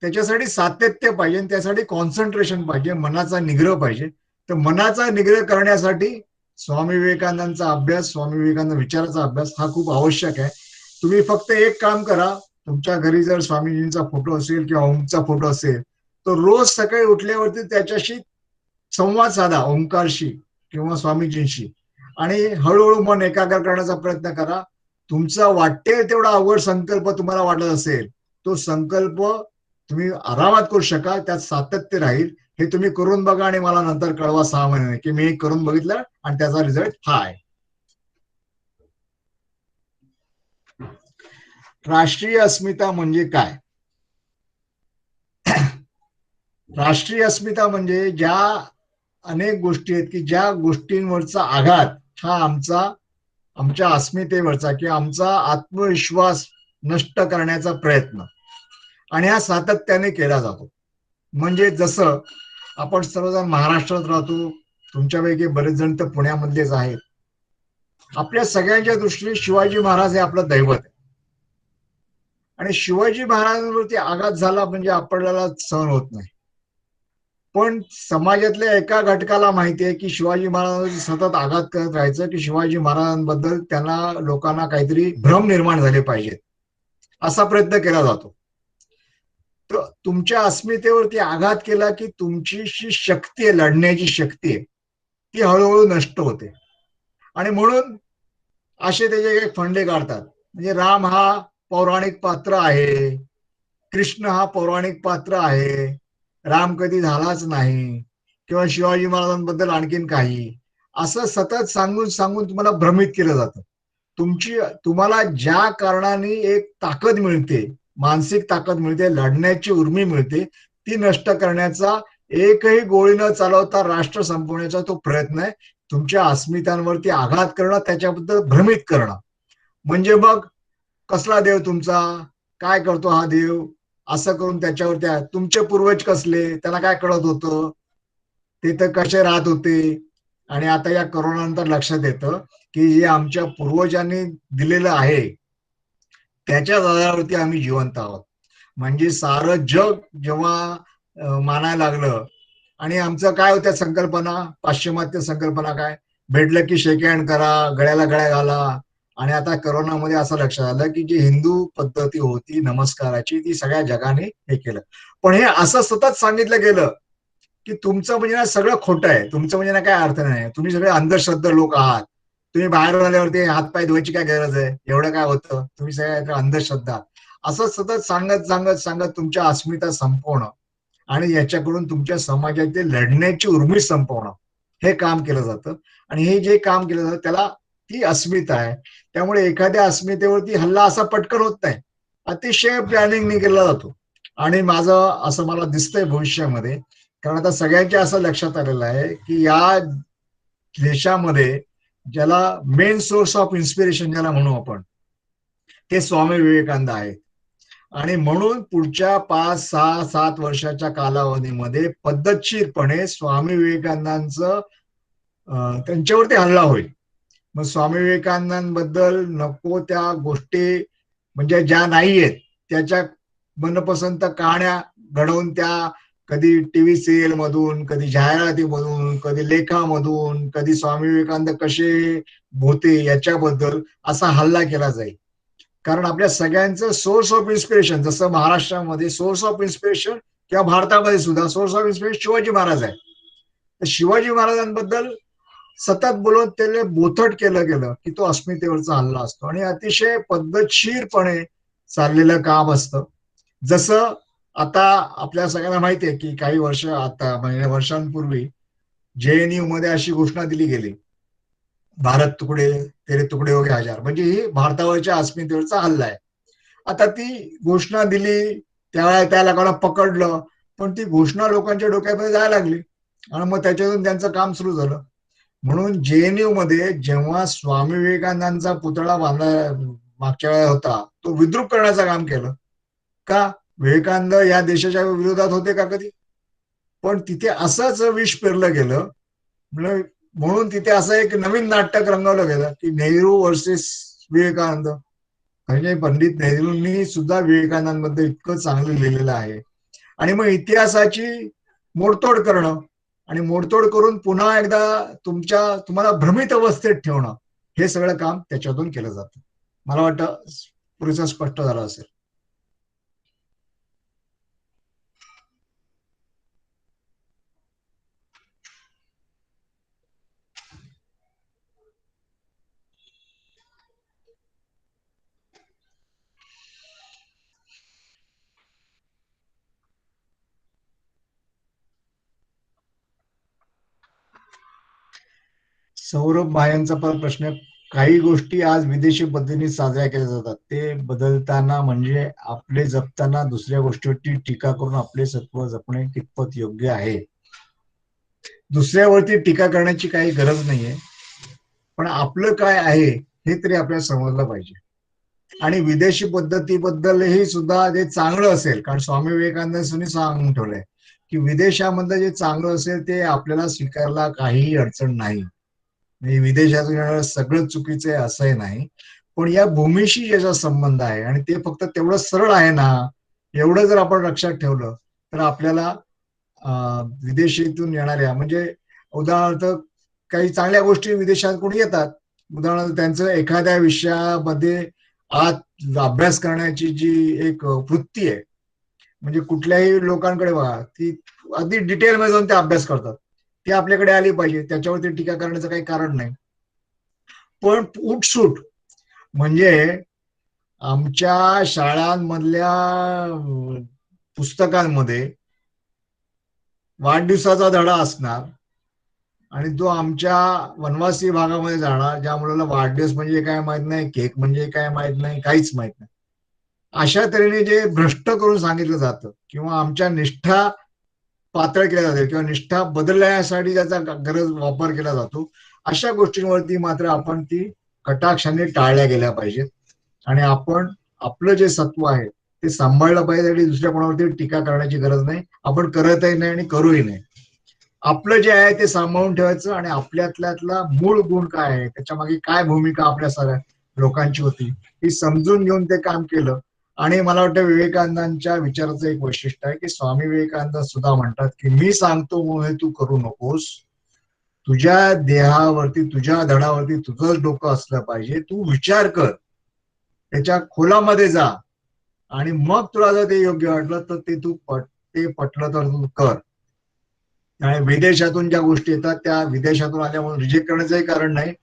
त्याच्यासाठी सातत्य पाहिजे, त्यासाठी कॉन्सन्ट्रेशन पाहिजे, मनाचा निग्रह पाहिजे. तर मनाचा निग्रह करण्यासाठी स्वामी विवेकानंदांचा अभ्यास, स्वामी विवेकानंद विचाराचा अभ्यास हा खूप आवश्यक आहे. तुम्ही फक्त एक काम करा, तुमच्या घरी जर स्वामीजींचा फोटो असेल किंवा ओमचा फोटो असेल तर रोज सकाळी उठल्यावरती त्याच्याशी संवाद साधा, ओंकारशी किंवा स्वामीजींशी, आणि हळूहळू मन एकाग्र करण्याचा प्रयत्न करा. तुमचा वाटेल तेवढा अवघड संकल्प तुम्हाला वाटत असेल तो संकल्प तुम्ही आरामात करू शकाल, त्यात सातत्य राहील. हे तुम्ही करून बघा आणि मला नंतर कळवा 6 महिने की मी करून बघितलं आणि त्याचा रिझल्ट हा आहे. राष्ट्रीय अस्मिता म्हणजे काय? राष्ट्रीय अस्मिता म्हणजे ज्या अनेक गोष्टी आहेत की ज्या गोष्टींवरचा आघात हा आमच्या अस्मितेवरचा किंवा आमचा आत्मविश्वास नष्ट करण्याचा प्रयत्न, आणि हा सातत्याने केला जातो. म्हणजे जसं आपण सर्वजण महाराष्ट्रात राहतो, तुमच्यापैकी बरेच जण तर पुण्यामधलेच आहेत. आपल्या सगळ्यांच्या दृष्टीने शिवाजी महाराज हे आपलं दैवत आहे, आणि शिवाजी महाराजांवरती आघात झाला म्हणजे आपल्याला सहन होत नाही. पण समाजातल्या एका घटकाला माहिती आहे की शिवाजी महाराजांवर सतत आघात करत राहायचं, की शिवाजी महाराजांबद्दल त्यांना लोकांना काहीतरी भ्रम निर्माण झाले पाहिजेत, असा प्रयत्न केला जातो. तर तुमच्या अस्मितेवरती आघात केला की तुमची जी शक्ती आहे, लढण्याची शक्ती आहे, ती हळूहळू नष्ट होते. आणि म्हणून असे त्याचे काही फंडे काढतात. म्हणजे राम हा पौराणिक पात्र आहे, कृष्ण हा पौराणिक पात्र आहे, राम कधी झालाच नाही, किंवा शिवाजी महाराजांबद्दल आणखीन काही, असं सतत सांगून सांगून तुम्हाला भ्रमित केलं जातं. तुम्हाला ज्या कारणाने एक ताकद मिळते, मानसिक ताकद मिळते, लढण्याची उर्मी मिळते, ती नष्ट करण्याचा एकही गोळी न चालवता राष्ट्र संपवण्याचा तो प्रयत्न आहे. तुमच्या अस्मितांवरती आघात करणं, त्याच्याबद्दल भ्रमित करणं. म्हणजे मग कसला देव तुमचा, काय करतो हा देव, असं करून त्याच्यावरती तुमचे पूर्वज कसले, त्याला काय कळत होतं, ते तर कसे राहत होते. आणि आता या करोनानंतर लक्षात येतं की जे आमच्या पूर्वजांनी दिलेलं आहे त्याच्याच आधारावरती आम्ही जिवंत आहोत. म्हणजे सारं जग जेव्हा मानायला लागलं, आणि आमचं काय होत्या संकल्पना, पाश्चिमात्य संकल्पना, काय भेटलं की शेक हँड करा, गळ्याला गळ्या घाला. आणि आता करोनामध्ये असं लक्षात आलं की जी हिंदू पद्धती होती नमस्काराची, ती सगळ्या जगाने हे केलं. पण हे असं सतत सांगितलं गेलं की तुमचं म्हणजे ना सगळं खोटं आहे, तुमचं म्हणजे ना काय अर्थ नाही, तुम्ही सगळे अंधश्रद्धा लोक आहात, तुम्ही बाहेर आल्यावरती हातपाय धुवायची काय गरज आहे, एवढं काय होतं, तुम्ही सगळ्या अंधश्रद्धा, असं सतत सांगत सांगत सांगत तुमच्या अस्मिता संपवणं आणि याच्याकडून तुमच्या समाजातील लढण्याची उर्मी संपवणं, हे काम केलं जातं. आणि हे जे काम केलं जातं त्याला ती अस्मिता आहे. त्यामुळे एखाद्या अस्मितेवरती हल्ला असा पटकन होत नाही, अतिशय प्लॅनिंगने केला जातो. आणि माझं असं मला दिसतंय भविष्यामध्ये, कारण आता सगळ्यांच्या असं लक्षात आलेलं आहे की या देशामध्ये ज्याला मेन सोर्स ऑफ इन्स्पिरेशन ज्याला म्हणू आपण, ते स्वामी विवेकानंद आहेत. आणि म्हणून पुढच्या 5, 6, 7 वर्षाच्या कालावधीमध्ये पद्धतशीरपणे स्वामी विवेकानंदांचं त्यांच्यावरती हल्ला होईल. मग स्वामी विवेकानंदांबद्दल नको त्या गोष्टी म्हणजे ज्या नाही आहेत त्याच्या मनपसंत कहाण्या घडवून, त्या कधी टीव्ही सिरियल मधून, कधी जाहिरातीमधून, कधी लेखामधून, कधी स्वामी विवेकानंद कसे होते याच्याबद्दल असा हल्ला केला जाईल. कारण आपल्या सगळ्यांचं सोर्स ऑफ इन्स्पिरेशन, जसं महाराष्ट्रामध्ये सोर्स ऑफ इन्स्पिरेशन किंवा भारतामध्ये सुद्धा source of inspiration Shivaji Maharaj आहे. तर शिवाजी महाराजांबद्दल सतत बोलून त्याला बोथट केलं गेलं की तो अस्मितेवरचा हल्ला असतो. आणि अतिशय पद्धतशीरपणे चाललेलं काम असतं. जसं आता आपल्या सगळ्यांना माहिती आहे की काही वर्ष, आता म्हणजे वर्षांपूर्वी JNU मध्ये अशी घोषणा दिली गेली, भारत तुकडे तेरे तुकडे हो गए हजार, म्हणजे ही भारतावरच्या अस्मितेवरचा हल्ला आहे. आता ती घोषणा दिली, त्यावेळेला त्या लोकांना पकडलं, पण ती घोषणा लोकांच्या डोक्यामध्ये जायला लागली आणि मग त्याच्यातून त्यांचं काम सुरू झालं. म्हणून JNU मध्ये जेव्हा स्वामी विवेकानंदांचा पुतळा मागच्या वेळेला होता, तो विद्रूप करण्याचं काम केलं. का? विवेकानंद या देशाच्या विरोधात होते का कधी? पण तिथे असंच विष पेरलं गेलं. म्हणून तिथे असं एक नवीन नाटक रंगवलं गेलं की नेहरू वर्सेस विवेकानंद. म्हणजे पंडित नेहरूंनी सुद्धा विवेकानंदांबद्दल इतकं चांगलं लिहिलेलं आहे. आणि मग इतिहासाची मोडतोड करणं आणि मोडतोड करून पुन्हा एकदा तुम्हाला भ्रमित अवस्थेत ठेवणं, हे सगळं काम त्याच्यातून केलं जातं. मला वाटतं पुरेसं स्पष्ट झालं असेल. सौरभ भायांचा पण प्रश्न, काही गोष्टी आज विदेशी पद्धतीने साजऱ्या केल्या जातात, ते बदलताना म्हणजे आपले जपताना दुसऱ्या गोष्टीवरती टीका करून आपले सत्व जपणे कितपत योग्य आहे? दुसऱ्यावरती टीका करण्याची काही गरज नाहीये, पण आपलं काय आहे हे तरी आपल्याला समजलं पाहिजे. आणि विदेशी पद्धतीबद्दलही सुद्धा जे चांगलं असेल, कारण स्वामी विवेकानंदांनी सांगून ठेवलंय की विदेशामधलं जे चांगलं असेल ते आपल्याला स्वीकारला काहीही अडचण नाही. विदेशातून येणारं सगळं चुकीचं आहे असंही नाही, पण या भूमीशी ज्याचा संबंध आहे आणि ते फक्त तेवढं सरळ आहे ना, एवढं जर आपण लक्षात ठेवलं तर आपल्याला विदेशातून येणाऱ्या, म्हणजे उदाहरणार्थ काही चांगल्या गोष्टी विदेशातून येतात, उदाहरणार्थ त्यांचं एखाद्या विषयामध्ये आत अभ्यास करण्याची जी एक वृत्ती आहे, म्हणजे कुठल्याही लोकांकडे बघा, ती अगदी डिटेलमध्ये जाऊन ते अभ्यास करतात. ती आपल्याकडे आली पाहिजे, त्याच्यावरती टीका करण्याचं काही कारण नाही. पण उठसूट म्हणजे आमच्या शाळांमधल्या पुस्तकांमध्ये वाढदिवसाचा धडा असणार आणि तो आमच्या वनवासी भागामध्ये जाणार, ज्या मुलाला वाढदिवस म्हणजे काय माहित नाही, केक म्हणजे काय माहित नाही, काहीच माहित नाही. अशा तऱ्हेने जे भ्रष्ट करून सांगितलं जातं किंवा आमच्या निष्ठा पातळ केल्या जाते किंवा निष्ठा बदलण्यासाठी त्याचा गरज वापर केला जातो, अशा गोष्टींवरती मात्र आपण ती कटाक्षाने टाळल्या गेल्या पाहिजेत. आणि आपण आपलं जे सत्व आहे ते सांभाळलं पाहिजे आणि दुसऱ्या कोणावरती टीका करण्याची गरज नाही. आपण करतही नाही आणि करूही नाही. आपलं जे आहे ते सांभाळून ठेवायचं आणि आपल्यातला मूळ गुण काय आहे, त्याच्या मागे काय भूमिका आपल्या सगळ्या लोकांची होती, ही समजून घेऊन ते काम केलं. आणि मला वाटतं विवेकानंदांच्या विचाराचं एक वैशिष्ट्य आहे की स्वामी विवेकानंद सुद्धा म्हणतात की मी सांगतो म्हणून तू करू नकोस, तुझ्या देहावरती तुझ्या धडावरती तुझंच डोकं असलं पाहिजे, तू विचार कर, त्याच्या खोलामध्ये जा आणि मग तुला जर ते योग्य वाटलं तर ते पटलं तर तू कर. आणि विदेशातून ज्या गोष्टी येतात त्या विदेशातून आल्या म्हणून रिजेक्ट करण्याचंही कारण नाही,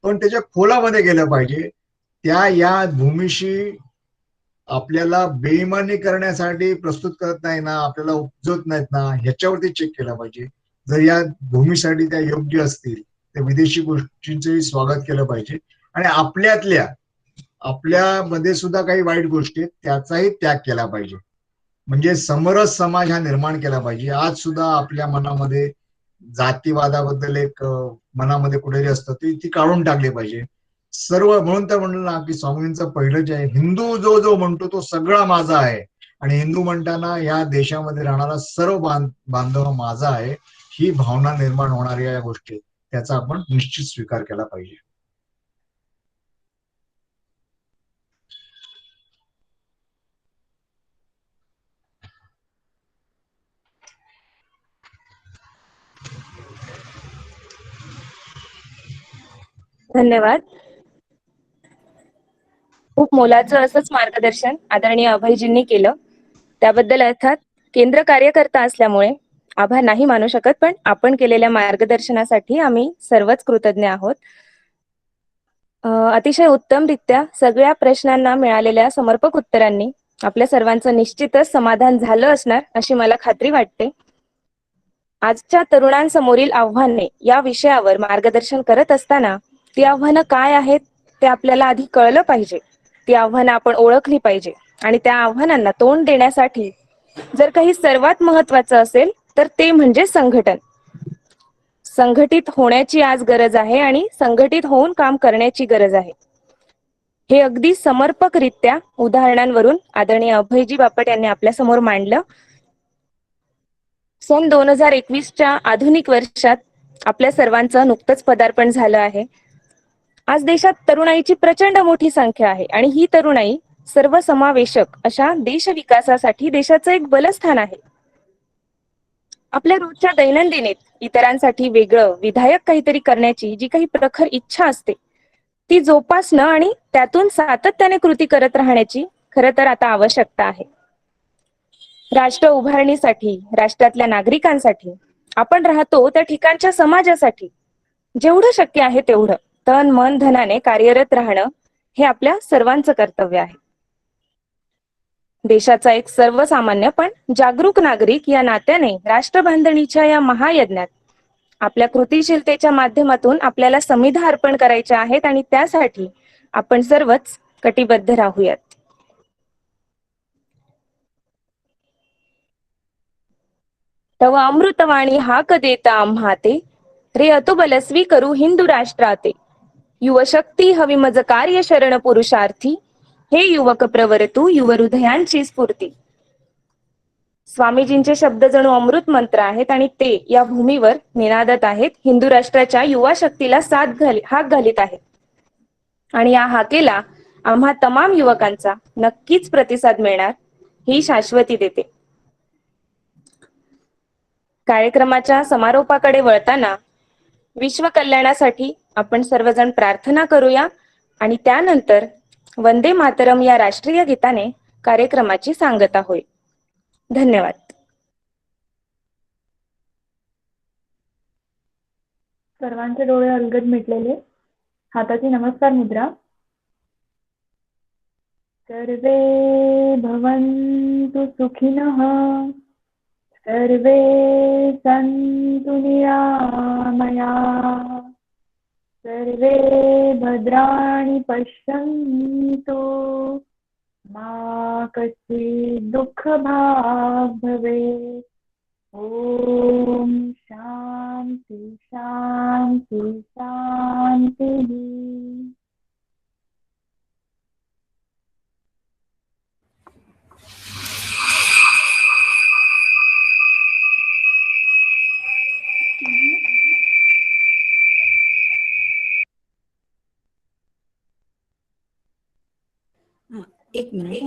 पण त्याच्या खोलामध्ये गेलं पाहिजे. या भूमीशी आपल्याला बेईमानी करण्यासाठी प्रस्तुत करत नाही ना, आपल्याला उपजत नाहीत ना, ह्याच्यावरती चेक केला पाहिजे. जर या भूमीसाठी त्या योग्य असतील तर विदेशी गोष्टींचंही स्वागत केलं पाहिजे. आणि आपल्यामध्ये सुद्धा काही वाईट गोष्टी आहेत त्याचाही त्याग केला पाहिजे. म्हणजे समरस समाज हा निर्माण केला पाहिजे. आज सुद्धा आपल्या मनामध्ये जातीवादाबद्दल एक मनामध्ये कुठेतरी असतं, ती काढून टाकली पाहिजे. सर्व म्हणून तर म्हणलं ना की स्वामींचं पहिलं जे आहे, हिंदू जो जो म्हणतो तो सगळा माझा आहे, आणि हिंदू म्हणताना या देशामध्ये राहणारा सर्व बांधव माझा आहे, ही भावना निर्माण होणाऱ्या या गोष्टी त्याचा आपण निश्चित स्वीकार केला पाहिजे. धन्यवाद. खूप मोलाचं असंच मार्गदर्शन आदरणीय अभयजींनी केलं. त्याबद्दल अर्थात केंद्र कार्यकर्ता असल्यामुळे आभार नाही मानू शकत, पण आपण केलेल्या मार्गदर्शनासाठी आम्ही सर्वच कृतज्ञ आहोत. अतिशय उत्तमरित्या सगळ्या प्रश्नांना मिळालेल्या समर्पक उत्तरांनी आपल्या सर्वांचं निश्चितच समाधान झालं असणार अशी मला खात्री वाटते. आजच्या तरुणांसमोरील आव्हाने या विषयावर मार्गदर्शन करत असताना ती आव्हानं काय आहेत ते आपल्याला आधी कळलं पाहिजे. ती आव्हानं आपण ओळखली पाहिजे आणि त्या आव्हानांना तोंड देण्यासाठी जर काही सर्वात महत्वाचं असेल तर ते म्हणजे संघटन. संघटित होण्याची आज गरज आहे आणि संघटित होऊन काम करण्याची गरज आहे. हे अगदी समर्पकरित्या उदाहरणांवरून आदरणीय अभयजी बापट यांनी आपल्या समोर मांडलं. सन 2021च्या आधुनिक वर्षात आपल्या सर्वांचं नुकतंच पदार्पण झालं आहे. आज देशात तरुणाईची प्रचंड मोठी संख्या आहे आणि ही तरुणाई सर्वसमावेशक अशा देश विकासासाठी देशाचं एक बलस्थान आहे. आपल्या रोजच्या दैनंदिनीत इतरांसाठी वेगळं विधायक काहीतरी करण्याची जी काही प्रखर इच्छा असते ती जोपासणं आणि त्यातून सातत्याने कृती करत राहण्याची खरं तर आता आवश्यकता आहे. राष्ट्र उभारणीसाठी, राष्ट्रातल्या नागरिकांसाठी, आपण राहतो त्या ठिकाणच्या समाजासाठी जेवढं शक्य आहे तेवढं तन मन धनाने कार्यरत राहणं हे आपल्या सर्वांचं कर्तव्य आहे. देशाचा एक सर्वसामान्य पण जागरूक नागरिक या नात्याने राष्ट्रबांधणीच्या या महायज्ञात आपल्या कृतिशीलतेच्या माध्यमातून आपल्याला समिधा अर्पण करायच्या आहेत आणि त्यासाठी आपण सर्वच कटिबद्ध राहूयात. तव अमृतवाणी हाक देता आम्हाते, रे अतुबलस्वी करू हिंदू राष्ट्राते, युवशक्ती हवी मज कार्य शरण पुरुषार्थी, हे युवक प्रवरतू युव हृदयांची स्फूर्ती. स्वामीजींचे शब्द जणू अमृत मंत्र आहेत आणि ते या भूमीवर निनादत आहेत. हिंदू राष्ट्राच्या युवा शक्तीला हाक घालीत आहेत आणि या हाकेला आम्हा तमाम युवकांचा नक्कीच प्रतिसाद मिळणार ही शाश्वती देते. कार्यक्रमाच्या समारोपाकडे वळताना विश्व कल्याणासाठी आपण सर्वजण प्रार्थना करूया आणि त्यानंतर वंदे मातरम या राष्ट्रीय गीताने कार्यक्रमाची सांगता होईल. धन्यवाद. सर्वांचे डोळे अलगद मिटलेले, हाताची नमस्कार मुद्रा. सर्वे भवन्तु सुखिनः, सर्वे सन्तु निरामयाः, सर्वे भद्राणि पश्यन्तु, मा कश्चित् दुःखभाग् भवेत्. ओम शांति शांति शांति. एक मिनिट.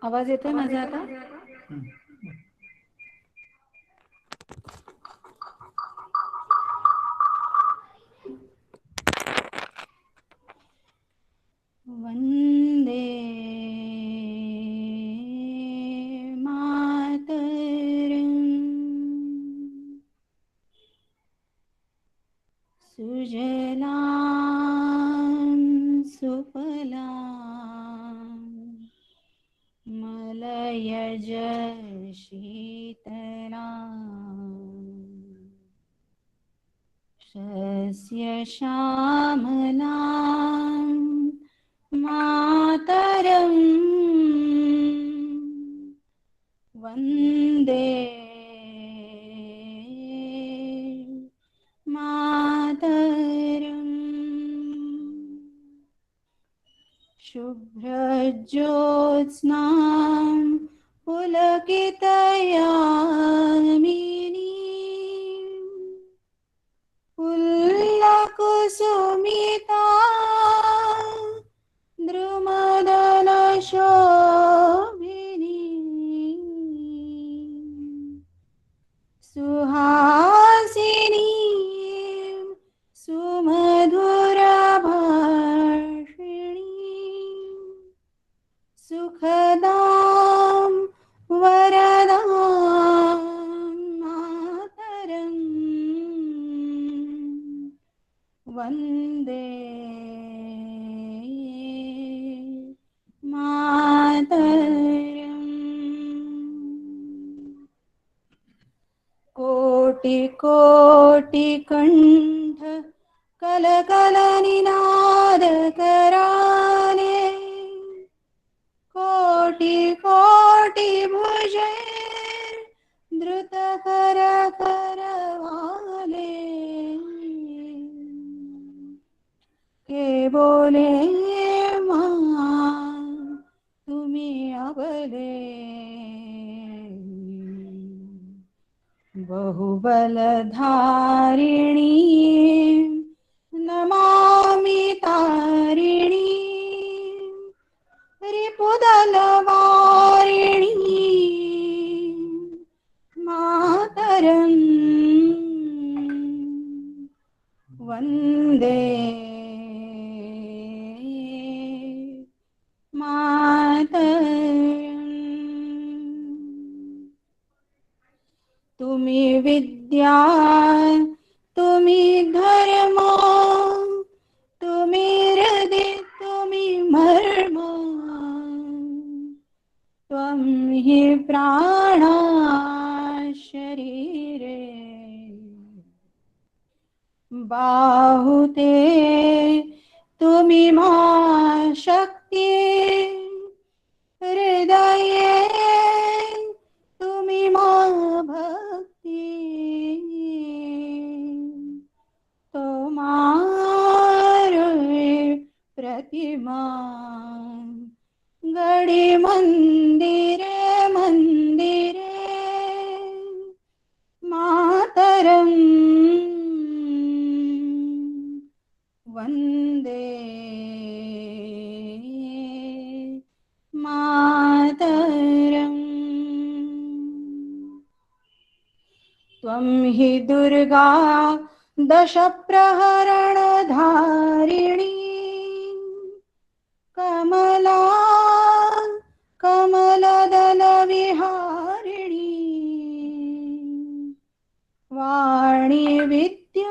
आवाज येतोय माझा आता? वंदे मातरम, सुजलां सुफलां, मलयज शीतलां, शस्य श्यामलां मातरं वन्दे मातरम्. शुभ्रज्योत्स्नां पुलकितयामिनीं, फुल्लकुसुमिता द्रुमदलशोभिनीं, सुहासिनीं सुमधुरभाषिणीं, सुखदां वरदां मातरम् वन्दे मातरम्. कोटि कोटि कंठ कलकलनिनाद कराले, कोटि कोटि भुजे द्रुत कर करवाले, के बोले मां तुम्ही अबले, बहुबलधारिणी नमामि तारिणी, रिपुदलवारिणी मातरम् वन्दे मातरम्. तुम्ही विद्या, तुम्ही धर्म, तुम्ही हृदय, तुम्ही मर्म, त्वं हि प्राणा शरीरे, बाहुते तुम्ही मा शक्ती, हृदये तुम्ही मा भक्ती, तोमारे प्रतिमा गडी मंदिरे मंदिरे, मातरम् वन्दे मातरम्. त्वं हि दुर्गा दशप्रहरणधारिणी कमला कमलदलविहारिणी वाणी विद्यादायिनी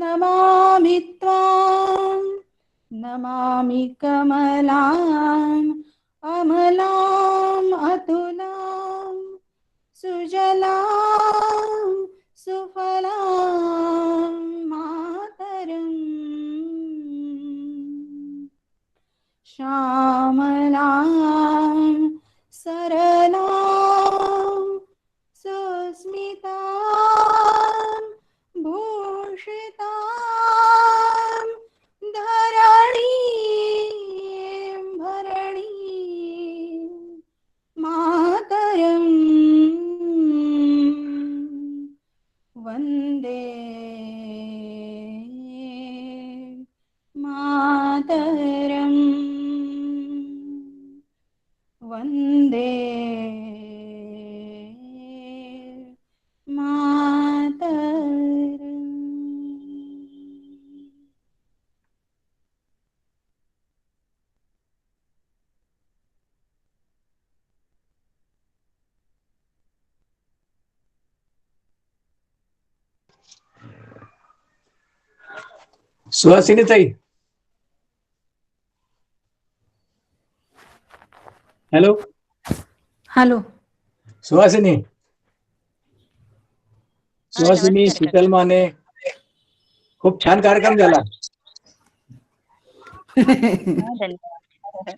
नमामि त्वां नमामि कमलाम् अमलाम् अतुलां सुजलां सुफलां मातरम् श्यामलां सरलां सुस्मितां भूषितां धरणीं भरणीं मातरम् वन्दे मातरम् वन्दे मातरम्. सुहासिनी ताई, हॅलो. हॅलो. सुहासिनी शीतल माने, खूप छान कार्यक्रम झाला. धन्यवाद.